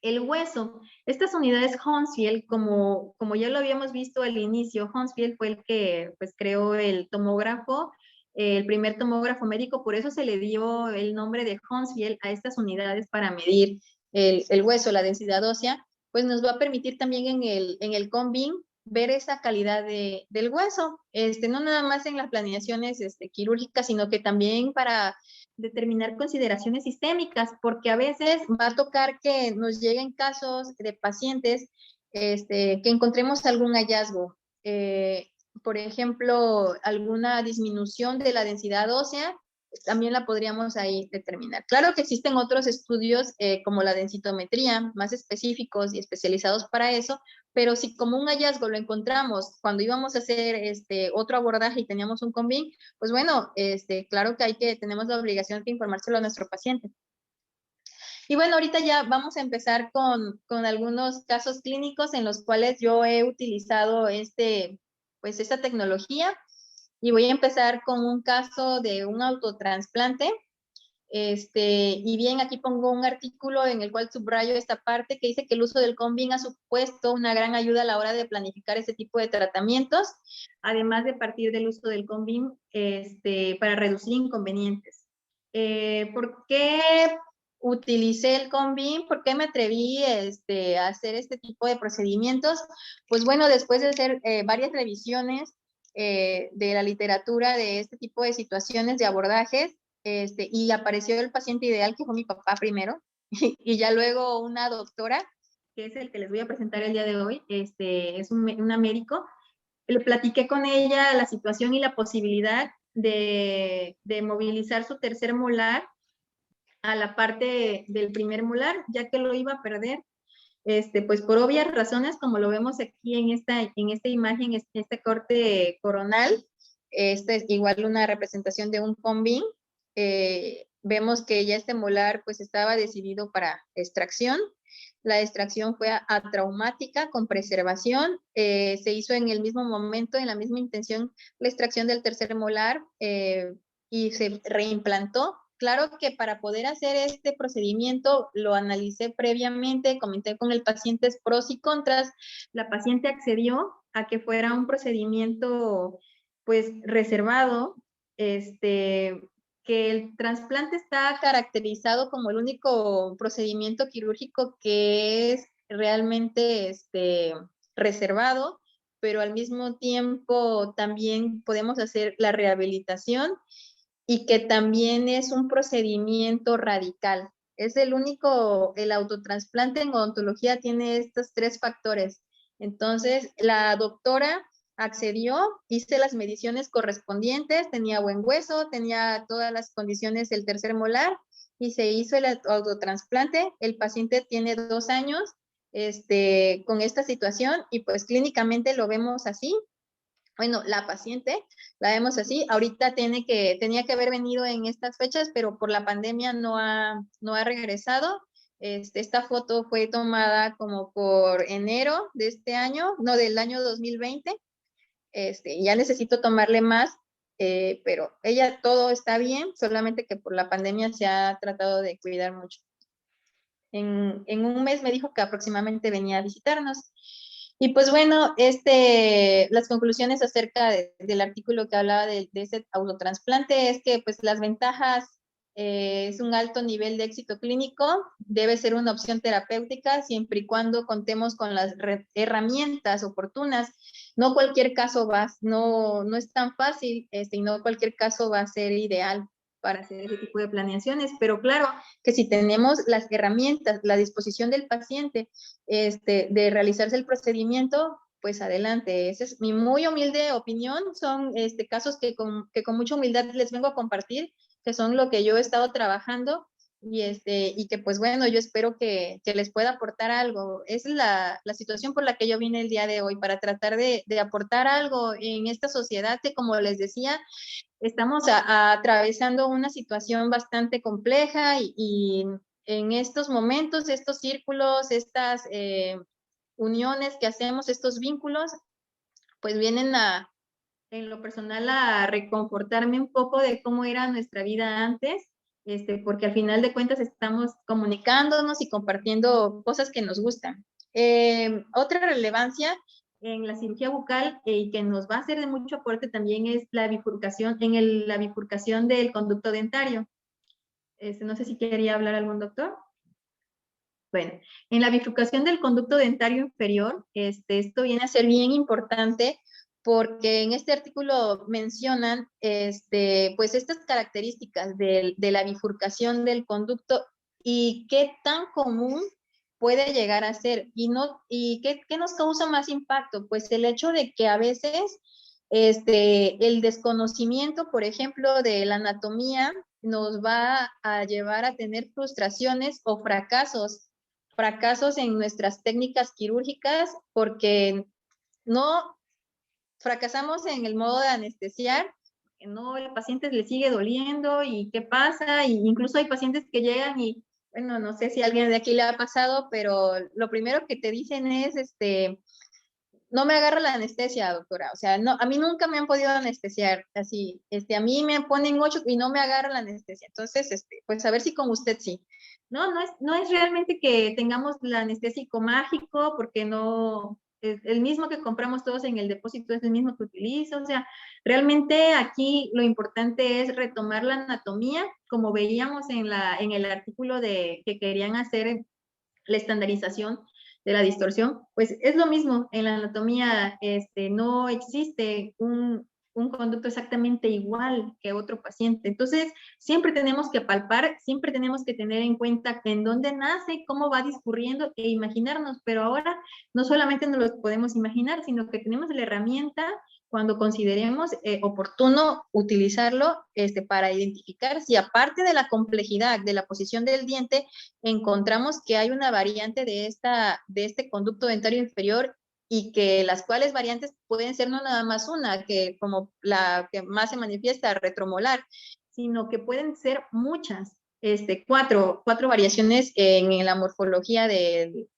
el hueso. Estas unidades Hounsfield, como ya lo habíamos visto al inicio, Hounsfield fue el que pues creó el tomógrafo, el primer tomógrafo médico, por eso se le dio el nombre de Hounsfield a estas unidades para medir el hueso, la densidad ósea, pues nos va a permitir también en el combing ver esa calidad del hueso, no nada más en las planeaciones quirúrgicas, sino que también para determinar consideraciones sistémicas, porque a veces va a tocar que nos lleguen casos de pacientes que encontremos algún hallazgo, por ejemplo, alguna disminución de la densidad ósea, también la podríamos ahí determinar. Claro que existen otros estudios como la densitometría, más específicos y especializados para eso, pero si como un hallazgo lo encontramos cuando íbamos a hacer otro abordaje y teníamos un combing, pues bueno, claro que tenemos la obligación de informárselo a nuestro paciente. Y bueno, ahorita ya vamos a empezar con algunos casos clínicos en los cuales yo he utilizado pues esta tecnología, y voy a empezar con un caso de un autotransplante. Y bien, aquí pongo un artículo en el cual subrayo esta parte que dice que el uso del combing ha supuesto una gran ayuda a la hora de planificar este tipo de tratamientos, además de partir del uso del combing para reducir inconvenientes. ¿Por qué utilicé el combing? ¿Por qué me atreví a hacer este tipo de procedimientos? Pues bueno, después de hacer varias revisiones de la literatura de este tipo de situaciones de abordajes, y apareció el paciente ideal, que fue mi papá primero, y ya luego una doctora, que es el que les voy a presentar el día de hoy, es una médico. Le platiqué con ella la situación y la posibilidad de movilizar su tercer molar a la parte del primer molar, ya que lo iba a perder. Pues por obvias razones, como lo vemos aquí en esta imagen, este corte coronal, esta es igual una representación de un combing. Vemos que ya este molar pues estaba decidido para extracción. La extracción fue atraumática con preservación. Se hizo en el mismo momento, en la misma intención, la extracción del tercer molar, y se reimplantó. Claro que para poder hacer este procedimiento lo analicé previamente, comenté con el paciente pros y contras. La paciente accedió a que fuera un procedimiento pues reservado, que el trasplante está caracterizado como el único procedimiento quirúrgico que es realmente reservado, pero al mismo tiempo también podemos hacer la rehabilitación, y que también es un procedimiento radical. Es el autotrasplante en odontología tiene estos tres factores. Entonces, la doctora accedió, hice las mediciones correspondientes, tenía buen hueso, tenía todas las condiciones del tercer molar y se hizo el autotrasplante. El paciente tiene 2 años con esta situación y pues clínicamente lo vemos así. Bueno, la paciente la vemos así. Ahorita tenía que haber venido en estas fechas, pero por la pandemia no ha regresado. Esta foto fue tomada como por enero de este año, no, del año 2020. Ya necesito tomarle más, pero ella todo está bien, solamente que por la pandemia se ha tratado de cuidar mucho. En un mes me dijo que aproximadamente venía a visitarnos. Y pues bueno, las conclusiones acerca del artículo que hablaba de este autotrasplante es que pues las ventajas es un alto nivel de éxito clínico, debe ser una opción terapéutica siempre y cuando contemos con las herramientas oportunas. No cualquier caso no es tan fácil, y no cualquier caso va a ser ideal para hacer ese tipo de planeaciones, pero claro que si tenemos las herramientas, la disposición del paciente de realizarse el procedimiento, pues adelante. Esa es mi muy humilde opinión. Son casos que con mucha humildad les vengo a compartir, que son lo que yo he estado trabajando y que pues bueno, yo espero que les pueda aportar algo. Es la situación por la que yo vine el día de hoy, para tratar de aportar algo en esta sociedad que, como les decía, estamos atravesando una situación bastante compleja y en estos momentos, estos círculos, estas uniones que hacemos, estos vínculos, pues vienen en lo personal a reconfortarme un poco de cómo era nuestra vida antes, porque al final de cuentas estamos comunicándonos y compartiendo cosas que nos gustan. Otra relevancia en la cirugía bucal y que nos va a hacer de mucho aporte también es la bifurcación, la bifurcación del conducto dentario. No sé si quería hablar algún doctor. Bueno, en la bifurcación del conducto dentario inferior, esto viene a ser bien importante porque en este artículo mencionan pues estas características de la bifurcación del conducto y qué tan común puede llegar a ser y qué nos causa más impacto. Pues el hecho de que a veces el desconocimiento, por ejemplo, de la anatomía nos va a llevar a tener frustraciones o fracasos en nuestras técnicas quirúrgicas porque no fracasamos en el modo de anestesiar, no, el paciente le sigue doliendo y qué pasa, y incluso hay pacientes que llegan y, bueno, no sé si a alguien de aquí le ha pasado, pero lo primero que te dicen es, no me agarra la anestesia, doctora, o sea, no, a mí nunca me han podido anestesiar, así, a mí me ponen 8 y no me agarra la anestesia, entonces, pues a ver si con usted sí. No es realmente que tengamos el anestésico mágico, porque no, es el mismo que compramos todos en el depósito, es el mismo que utilizo, o sea, realmente aquí lo importante es retomar la anatomía, como veíamos en el artículo que querían hacer la estandarización de la distorsión, pues es lo mismo en la anatomía, no existe un conducto exactamente igual que otro paciente. Entonces, siempre tenemos que palpar, siempre tenemos que tener en cuenta en dónde nace, cómo va discurriendo e imaginarnos, pero ahora no solamente nos lo podemos imaginar, sino que tenemos la herramienta cuando consideremos oportuno utilizarlo para identificar si, aparte de la complejidad de la posición del diente, encontramos que hay una variante de este conducto dentario inferior, y que las cuales variantes pueden ser no nada más una, que como la que más se manifiesta, retromolar, sino que pueden ser muchas, cuatro variaciones en la morfología del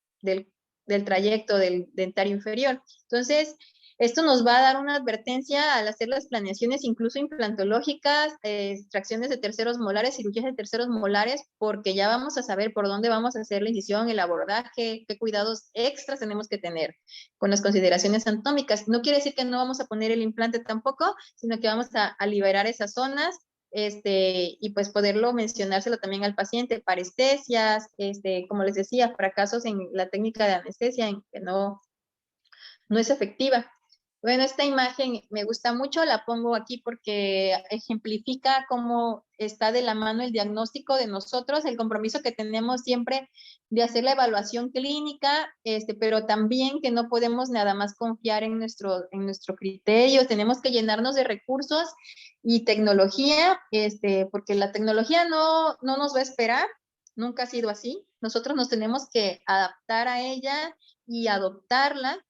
trayecto del dentario inferior. Entonces, esto nos va a dar una advertencia al hacer las planeaciones, incluso implantológicas, extracciones de terceros molares, cirugías de terceros molares, porque ya vamos a saber por dónde vamos a hacer la incisión, el abordaje, qué cuidados extras tenemos que tener con las consideraciones anatómicas. No quiere decir que no vamos a poner el implante tampoco, sino que vamos a liberar esas zonas, y pues poderlo mencionárselo también al paciente, parestesias, como les decía, fracasos en la técnica de anestesia en que no es efectiva. Bueno, esta imagen me gusta mucho, la pongo aquí porque ejemplifica cómo está de la mano el diagnóstico de nosotros, el compromiso que tenemos siempre de hacer la evaluación clínica, pero también que no podemos nada más confiar en nuestro criterio, tenemos que llenarnos de recursos y tecnología, porque la tecnología no nos va a esperar, nunca ha sido así, nosotros nos tenemos que adaptar a ella y adoptarla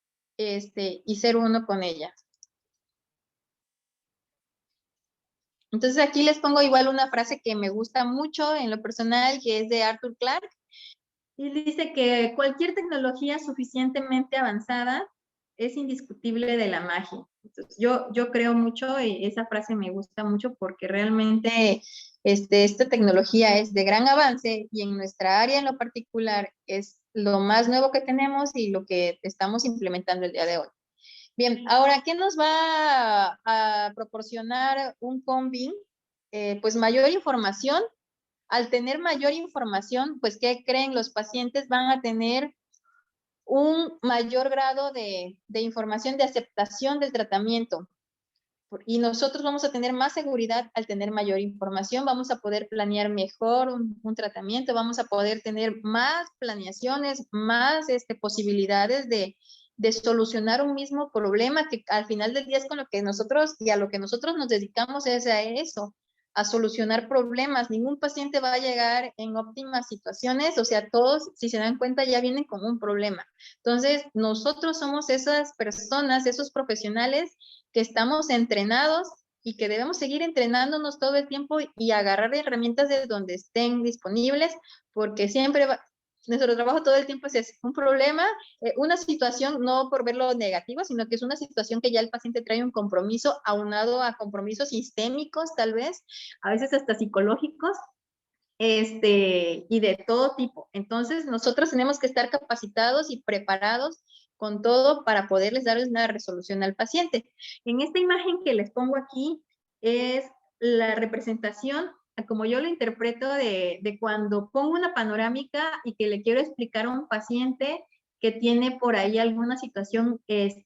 y ser uno con ella. Entonces aquí les pongo igual una frase que me gusta mucho en lo personal, que es de Arthur Clarke, y dice que cualquier tecnología suficientemente avanzada es indiscutible de la magia. Entonces, yo creo mucho, y esa frase me gusta mucho porque realmente esta tecnología es de gran avance y en nuestra área en lo particular es lo más nuevo que tenemos y lo que estamos implementando el día de hoy. Bien, ahora, ¿qué nos va a proporcionar un combi? Pues mayor información. Al tener mayor información, pues, ¿qué creen? Los pacientes van a tener un mayor grado de información, de aceptación del tratamiento. Y nosotros vamos a tener más seguridad al tener mayor información, vamos a poder planear mejor un tratamiento, vamos a poder tener más planeaciones, más posibilidades de solucionar un mismo problema, que al final del día es con lo que nosotros y a lo que nosotros nos dedicamos es a eso, a solucionar problemas. Ningún paciente va a llegar en óptimas situaciones, o sea, todos, si se dan cuenta, ya vienen con un problema. Entonces, nosotros somos esas personas, esos profesionales que estamos entrenados y que debemos seguir entrenándonos todo el tiempo y agarrar herramientas de donde estén disponibles, porque siempre nuestro trabajo todo el tiempo es un problema, una situación, no por verlo negativo, sino que es una situación que ya el paciente trae un compromiso aunado a compromisos sistémicos, tal vez, a veces hasta psicológicos, y de todo tipo. Entonces, nosotros tenemos que estar capacitados y preparados con todo para poderles dar una resolución al paciente. En esta imagen que les pongo aquí es la representación, como yo lo interpreto, de cuando pongo una panorámica y que le quiero explicar a un paciente que tiene por ahí alguna situación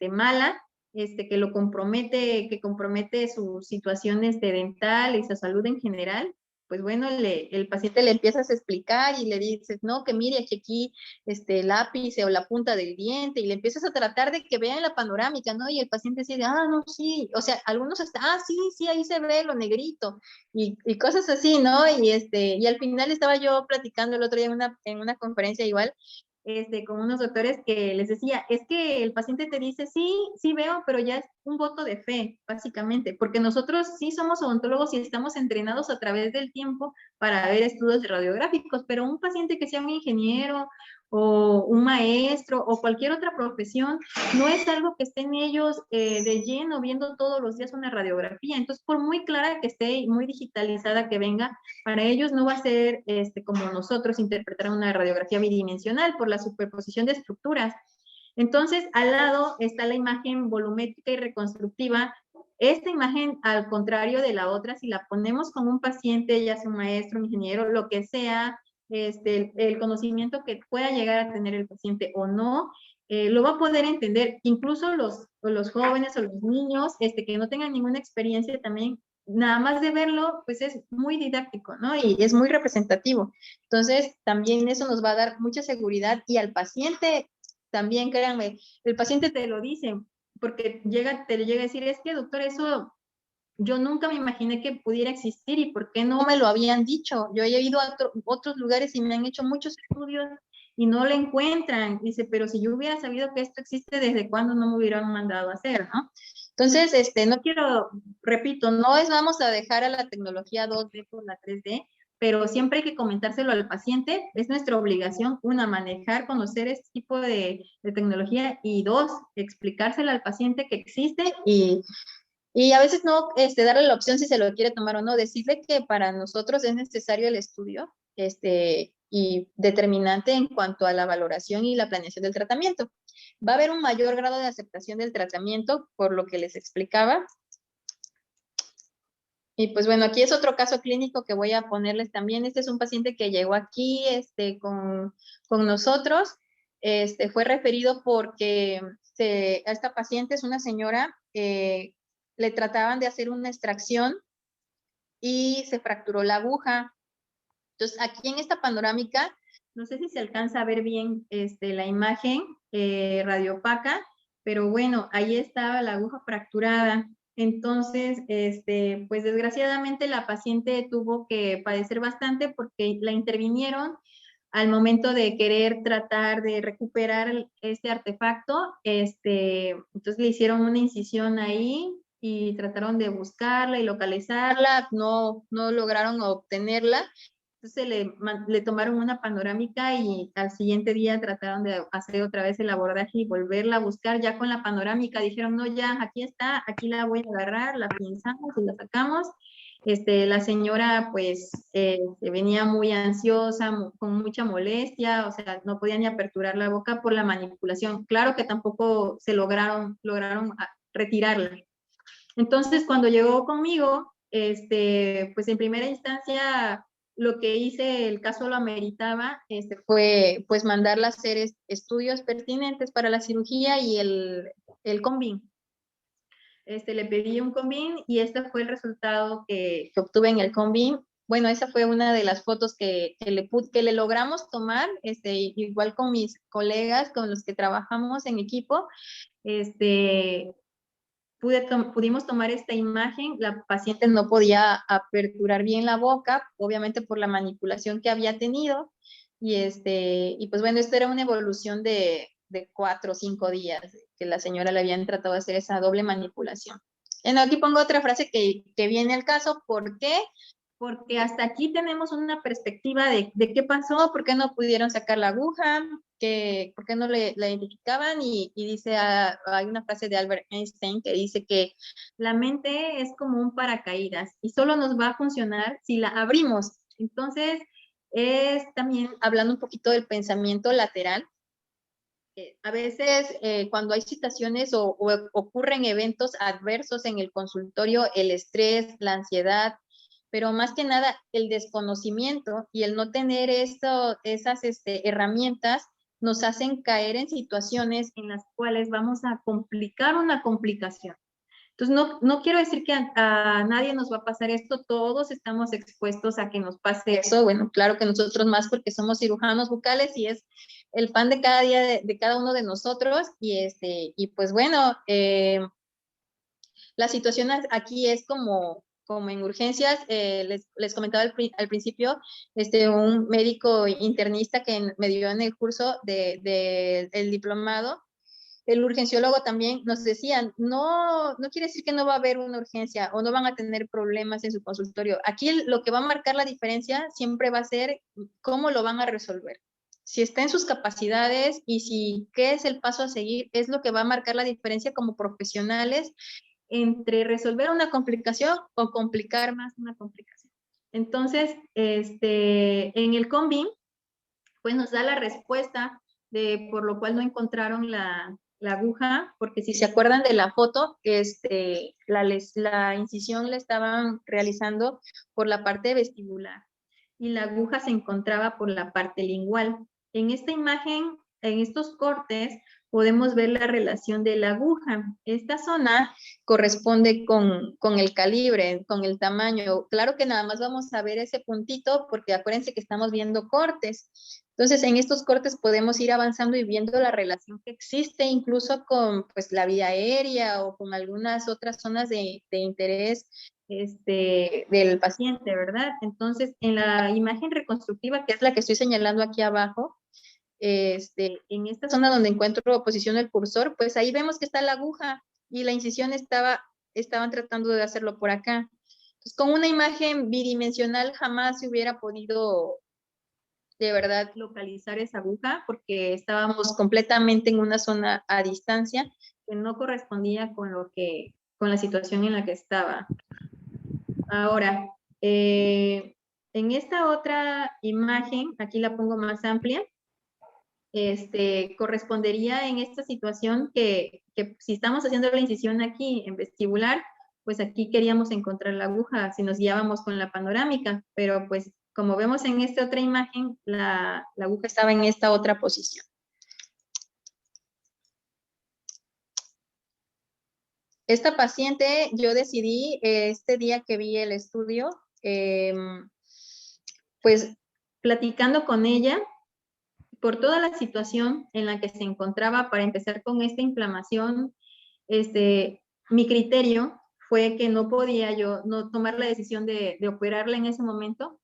mala, que lo compromete, que compromete sus situaciones de dental y su salud en general. Pues bueno, el paciente le empiezas a explicar y le dices, no, que mire aquí el lápiz o la punta del diente, y le empiezas a tratar de que vean la panorámica, ¿no? Y el paciente dice, no, sí, o sea, algunos hasta, sí, ahí se ve lo negrito, y cosas así, ¿no? Y al final estaba yo platicando el otro día en una conferencia igual, con unos doctores que les decía, es que el paciente te dice, sí veo, pero ya es un voto de fe, básicamente, porque nosotros sí somos odontólogos y estamos entrenados a través del tiempo para ver estudios radiográficos, pero un paciente que sea un ingeniero o un maestro o cualquier otra profesión, no es algo que estén ellos de lleno viendo todos los días una radiografía. Entonces, por muy clara que esté y muy digitalizada que venga, para ellos no va a ser como nosotros interpretar una radiografía bidimensional por la superposición de estructuras. Entonces, al lado está la imagen volumétrica y reconstructiva. Esta imagen, al contrario de la otra, si la ponemos con un paciente, ya sea un maestro, un ingeniero, lo que sea, el conocimiento que pueda llegar a tener el paciente o no, lo va a poder entender. Incluso los jóvenes o los niños que no tengan ninguna experiencia también, nada más de verlo, pues es muy didáctico, ¿no? Y es muy representativo. Entonces, también eso nos va a dar mucha seguridad, y al paciente también, créanme, el paciente te lo dice, porque te llega a decir, es que doctor, eso yo nunca me imaginé que pudiera existir, y por qué no me lo habían dicho. Yo he ido a otros lugares y me han hecho muchos estudios y no lo encuentran. Dice, pero si yo hubiera sabido que esto existe, ¿desde cuándo no me hubieran mandado a hacer, no? Entonces, no quiero, repito, no es vamos a dejar a la tecnología 2D por la 3D, pero siempre hay que comentárselo al paciente. Es nuestra obligación, una, manejar, conocer este tipo de tecnología, y dos, explicárselo al paciente que existe, y a veces no darle la opción si se lo quiere tomar o no, decirle que para nosotros es necesario el estudio y determinante en cuanto a la valoración y la planeación del tratamiento. Va a haber un mayor grado de aceptación del tratamiento, por lo que les explicaba. Y pues bueno, aquí es otro caso clínico que voy a ponerles también. Este es un paciente que llegó aquí con nosotros. fue referido porque a esta paciente, es una señora, le trataban de hacer una extracción y se fracturó la aguja. Entonces, aquí en esta panorámica, no sé si se alcanza a ver bien la imagen radiopaca, pero bueno, ahí estaba la aguja fracturada. Entonces, pues desgraciadamente la paciente tuvo que padecer bastante porque la intervinieron al momento de querer tratar de recuperar este artefacto. Entonces le hicieron una incisión ahí y trataron de buscarla y localizarla, no lograron obtenerla. Entonces le tomaron una panorámica y al siguiente día trataron de hacer otra vez el abordaje y volverla a buscar ya con la panorámica. Dijeron, no, ya, aquí está, aquí la voy a agarrar, la pinzamos y la sacamos. La señora pues venía muy ansiosa, con mucha molestia, o sea, no podía ni aperturar la boca por la manipulación. Claro que tampoco se lograron retirarla. Entonces, cuando llegó conmigo, pues en primera instancia lo que hice, el caso lo ameritaba, fue pues mandarla a hacer estudios pertinentes para la cirugía y el CONVIN. Le pedí un CONVIN y este fue el resultado que obtuve en el CONVIN. Bueno, esa fue una de las fotos que le logramos tomar, igual con mis colegas con los que trabajamos en equipo. Pudimos tomar esta imagen. La paciente no podía aperturar bien la boca, obviamente por la manipulación que había tenido, y pues bueno, esto era una evolución de 4 o 5 días que la señora le habían tratado de hacer esa doble manipulación. Bueno, aquí pongo otra frase que viene al caso. ¿Por qué? Porque hasta aquí tenemos una perspectiva de qué pasó, por qué no pudieron sacar la aguja, por qué no la identificaban, y dice, hay una frase de Albert Einstein que dice que la mente es como un paracaídas y solo nos va a funcionar si la abrimos. Entonces, es también hablando un poquito del pensamiento lateral. A veces cuando hay situaciones o ocurren eventos adversos en el consultorio, el estrés, la ansiedad, pero más que nada el desconocimiento y el no tener esas herramientas nos hacen caer en situaciones en las cuales vamos a complicar una complicación. Entonces, no quiero decir que a nadie nos va a pasar esto, todos estamos expuestos a que nos pase eso. Bueno, claro que nosotros más porque somos cirujanos bucales y es el pan de cada día de cada uno de nosotros. Y pues bueno, la situación aquí es como en urgencias. Les comentaba al principio, un médico internista que me dio en el curso del diplomado. El urgenciólogo también nos decía, no quiere decir que no va a haber una urgencia o no van a tener problemas en su consultorio. Aquí lo que va a marcar la diferencia siempre va a ser cómo lo van a resolver. Si está en sus capacidades y qué es el paso a seguir, es lo que va a marcar la diferencia como profesionales entre resolver una complicación o complicar más una complicación. Entonces, en el CONVIN, pues nos da la respuesta por lo cual no encontraron la aguja, porque si se acuerdan de la foto, la incisión la estaban realizando por la parte vestibular y la aguja se encontraba por la parte lingual. En esta imagen, en estos cortes, podemos ver la relación de la aguja. Esta zona corresponde con el calibre, con el tamaño. Claro que nada más vamos a ver ese puntito porque acuérdense que estamos viendo cortes. Entonces, en estos cortes podemos ir avanzando y viendo la relación que existe incluso con pues, la vía aérea o con algunas otras zonas de interés del paciente, ¿verdad? Entonces, en la imagen reconstructiva, que es la que estoy señalando aquí abajo, en esta zona donde encuentro posición del cursor, pues ahí vemos que está la aguja y la incisión estaban tratando de hacerlo por acá. Entonces, con una imagen bidimensional jamás se hubiera podido de verdad localizar esa aguja porque estábamos completamente en una zona a distancia que no correspondía con la situación en la que estaba. Ahora, en esta otra imagen, aquí la pongo más amplia, correspondería en esta situación que si estamos haciendo la incisión aquí en vestibular, pues aquí queríamos encontrar la aguja si nos guiábamos con la panorámica, pero pues como vemos en esta otra imagen, la aguja estaba en esta otra posición. esta paciente, yo decidí este día que vi el estudio, pues platicando con ella, por toda la situación en la que se encontraba para empezar con esta inflamación, mi criterio fue que no podía yo no tomar la decisión de operarla en ese momento,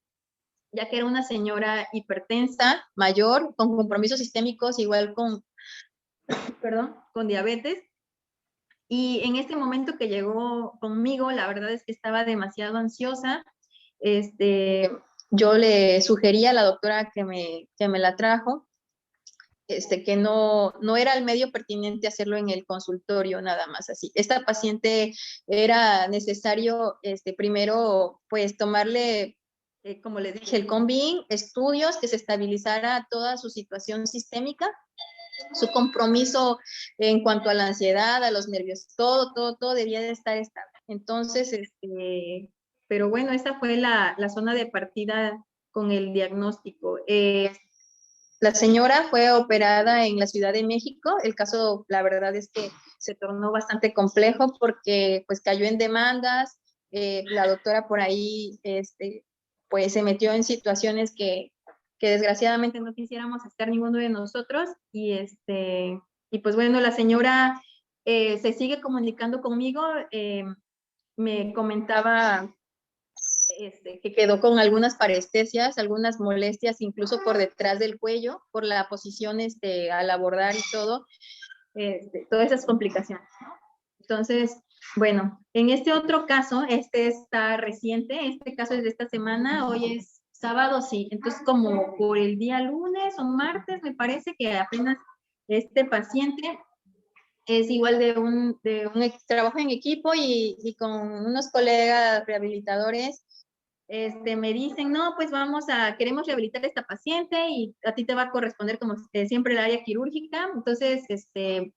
ya que era una señora hipertensa, mayor, con compromisos sistémicos, igual con diabetes. Y en este momento que llegó conmigo, la verdad es que estaba demasiado ansiosa. Yo le sugerí a la doctora que me la trajo, que no era el medio pertinente hacerlo en el consultorio, nada más así. Esta paciente era necesario, primero, pues tomarle, como les dije, el CONVIN, estudios, que se estabilizara toda su situación sistémica, su compromiso en cuanto a la ansiedad, a los nervios, todo debía de estar estable. Entonces, pero bueno, esa fue la zona de partida con el diagnóstico. La señora fue operada en la Ciudad de México. El caso, la verdad es que se tornó bastante complejo porque pues cayó en demandas. La doctora por ahí pues se metió en situaciones que desgraciadamente no quisiéramos estar ninguno de nosotros. Y pues bueno, la señora se sigue comunicando conmigo. Me comentaba que quedó con algunas parestesias, algunas molestias, incluso por detrás del cuello, por la posición al abordar y todo, todas esas complicaciones, ¿no? Entonces, bueno, en este otro caso, está reciente, este caso es de esta semana, hoy es sábado, sí, entonces como por el día lunes o martes, me parece que apenas este paciente es igual de un trabajo en equipo y con unos colegas rehabilitadores, me dicen, no, pues queremos rehabilitar a esta paciente y a ti te va a corresponder como siempre el área quirúrgica. Entonces,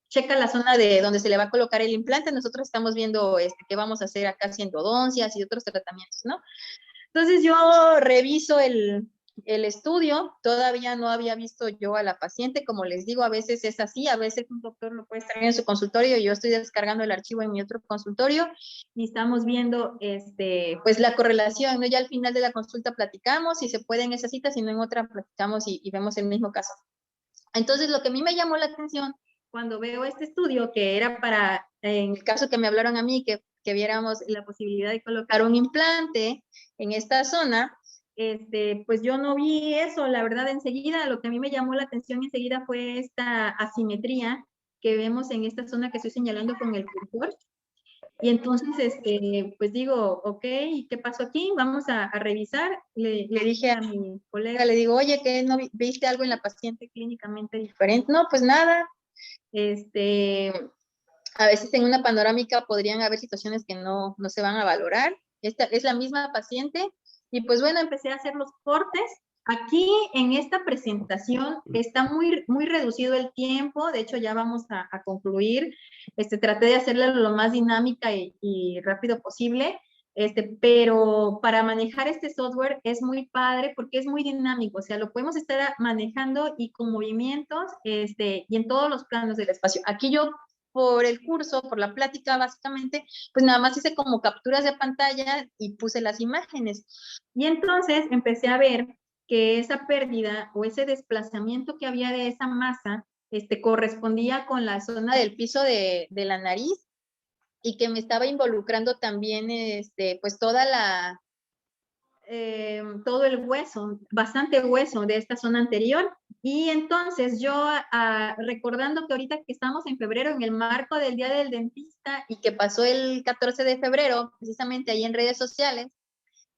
checa la zona de donde se le va a colocar el implante. Nosotros estamos viendo qué vamos a hacer acá haciendo odoncias y otros tratamientos, ¿no? Entonces yo reviso el estudio, todavía no había visto yo a la paciente, como les digo, a veces es así, a veces un doctor lo puede estar en su consultorio y yo estoy descargando el archivo en mi otro consultorio y estamos viendo pues la correlación, ¿no? Ya al final de la consulta platicamos, si se puede en esa cita, si no en otra platicamos y vemos el mismo caso. Entonces lo que a mí me llamó la atención cuando veo este estudio, que era para, en el caso que me hablaron a mí, que viéramos la posibilidad de colocar un implante en esta zona, pues yo no vi eso, la verdad, enseguida. Lo que a mí me llamó la atención enseguida fue esta asimetría que vemos en esta zona que estoy señalando con el cursor. Y entonces, pues digo, ok, ¿qué pasó aquí? Vamos a revisar. Le dije a mi colega, le digo, oye, ¿qué no viste algo en la paciente clínicamente diferente? No, pues nada. A veces en una panorámica podrían haber situaciones que no se van a valorar. Esta es la misma paciente. Y pues bueno, empecé a hacer los cortes. Aquí en esta presentación está muy, muy reducido el tiempo. De hecho, ya vamos a concluir. Traté de hacerla lo más dinámica y rápido posible. Pero para manejar este software es muy padre porque es muy dinámico. O sea, lo podemos estar manejando y con movimientos y en todos los planos del espacio. Aquí yo por el curso, por la plática, básicamente, pues nada más hice como capturas de pantalla y puse las imágenes. Y entonces empecé a ver que esa pérdida o ese desplazamiento que había de esa masa correspondía con la zona del piso de la nariz y que me estaba involucrando también pues todo el hueso, bastante hueso de esta zona anterior. Y entonces yo, recordando que ahorita que estamos en febrero, en el marco del Día del Dentista, y que pasó el 14 de febrero, precisamente ahí en redes sociales,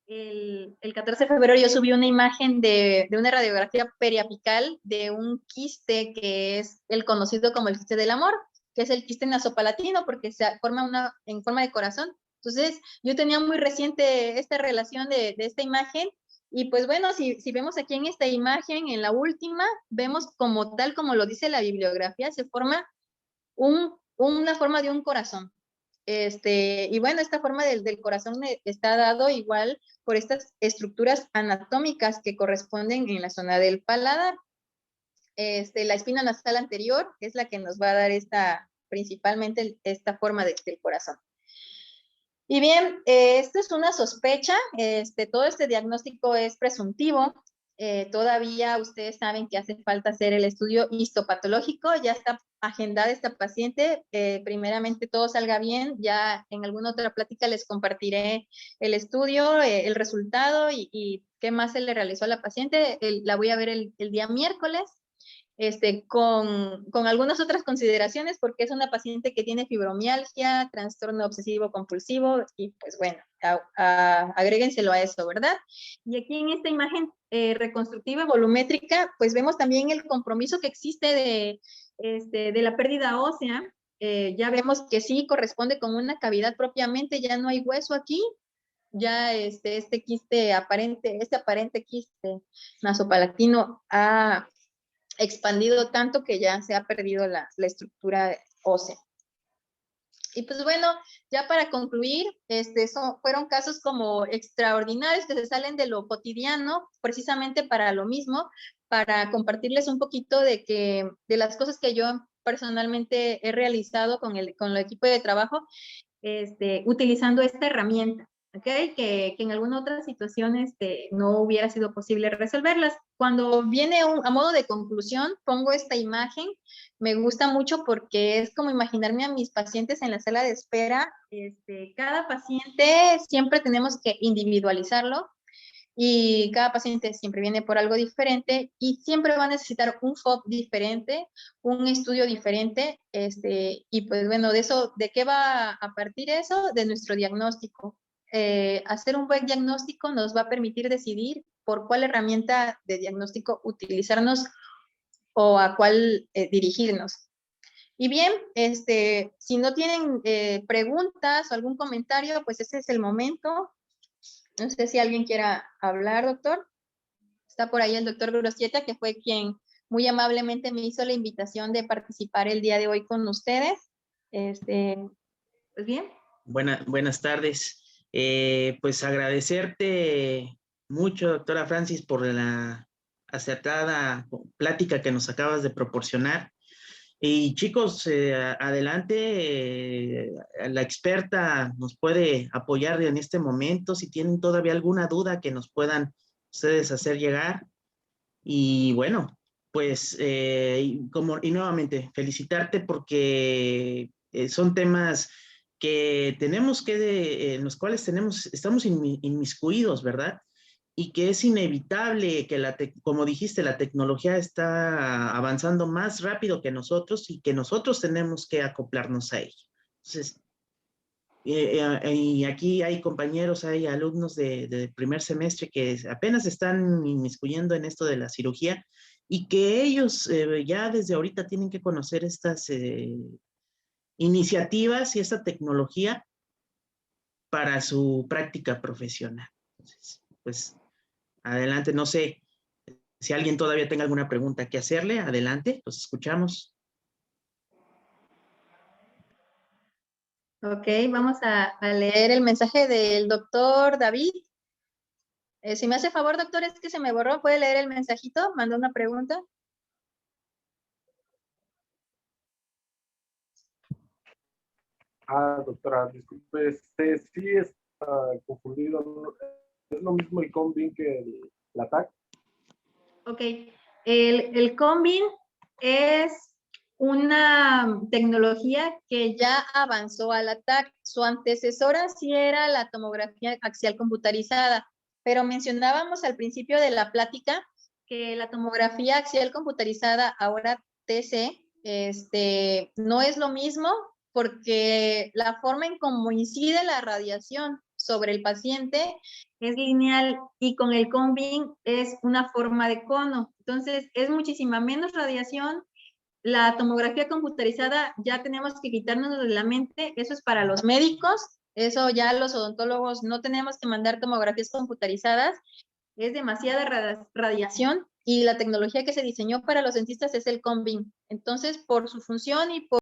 el 14 de febrero yo subí una imagen de una radiografía periapical de un quiste que es el conocido como el quiste del amor, que es el quiste nasopalatino porque se forma en forma de corazón. Entonces, yo tenía muy reciente esta relación de esta imagen y pues bueno, si vemos aquí en esta imagen, en la última, vemos como tal como lo dice la bibliografía, se forma una forma de un corazón. Y bueno, esta forma del corazón está dado igual por estas estructuras anatómicas que corresponden en la zona del paladar. La espina nasal anterior es la que nos va a dar principalmente esta forma del corazón. Y bien, esto es una sospecha, todo este diagnóstico es presuntivo. Todavía ustedes saben que hace falta hacer el estudio histopatológico, ya está agendada esta paciente, primeramente todo salga bien, ya en alguna otra plática les compartiré el estudio, el resultado y qué más se le realizó a la paciente. La voy a ver el día miércoles. Con algunas otras consideraciones, porque es una paciente que tiene fibromialgia, trastorno obsesivo compulsivo, y pues bueno, agréguenselo a eso, ¿verdad? Y aquí en esta imagen reconstructiva volumétrica, pues vemos también el compromiso que existe de la pérdida ósea. Ya vemos que sí corresponde con una cavidad propiamente, ya no hay hueso aquí, ya este quiste aparente, este aparente quiste nasopalatino ha expandido tanto que ya se ha perdido la estructura ósea. Y pues bueno, ya para concluir, fueron casos como extraordinarios que se salen de lo cotidiano, precisamente para lo mismo, para compartirles un poquito de las cosas que yo personalmente he realizado con el equipo de trabajo, utilizando esta herramienta. ¿Okay? Que en alguna otra situación no hubiera sido posible resolverlas. Cuando viene a modo de conclusión, pongo esta imagen. Me gusta mucho porque es como imaginarme a mis pacientes en la sala de espera. Cada paciente siempre tenemos que individualizarlo y cada paciente siempre viene por algo diferente y siempre va a necesitar un FOB diferente, un estudio diferente, y pues bueno, ¿de qué va a partir eso? De nuestro diagnóstico. Hacer un buen diagnóstico nos va a permitir decidir por cuál herramienta de diagnóstico utilizarnos o a cuál dirigirnos. Y bien, si no tienen preguntas o algún comentario, pues ese es el momento. No sé si alguien quiera hablar, doctor. Está por ahí el doctor Grosieta, que fue quien muy amablemente me hizo la invitación de participar el día de hoy con ustedes. Pues bien. Buenas tardes. Pues agradecerte mucho, doctora Francis, por la acertada plática que nos acabas de proporcionar. Y chicos, adelante, la experta nos puede apoyar en este momento. Si tienen todavía alguna duda que nos puedan ustedes hacer llegar. Y bueno, pues, y nuevamente, felicitarte porque son temas que tenemos en los cuales estamos inmiscuidos, ¿verdad? Y que es inevitable que como dijiste, la tecnología está avanzando más rápido que nosotros y que nosotros tenemos que acoplarnos a ello. Entonces, y aquí hay compañeros, hay alumnos de primer semestre que apenas están inmiscuyendo en esto de la cirugía y que ellos ya desde ahorita tienen que conocer estas iniciativas y esta tecnología para su práctica profesional. Entonces, pues, adelante, no sé si alguien todavía tenga alguna pregunta que hacerle, adelante, los escuchamos. Ok, vamos a leer el mensaje del doctor David. Si me hace favor, doctor, es que se me borró. ¿Puede leer el mensajito? Mandó una pregunta. Doctora, disculpe, sí está confundido. ¿No? ¿Es lo mismo el Combin que la TAC? Ok, el Combin es una tecnología que ya avanzó a la TAC. Su antecesora sí era la tomografía axial computarizada, pero mencionábamos al principio de la plática que la tomografía axial computarizada, ahora TC, no es lo mismo porque la forma en cómo incide la radiación sobre el paciente es lineal y con el Combin es una forma de cono. Entonces, es muchísima menos radiación. La tomografía computarizada ya tenemos que quitarnos de la mente, eso es para los médicos, eso ya los odontólogos no tenemos que mandar tomografías computarizadas, es demasiada radiación y la tecnología que se diseñó para los dentistas es el Combin. Entonces, por su función y por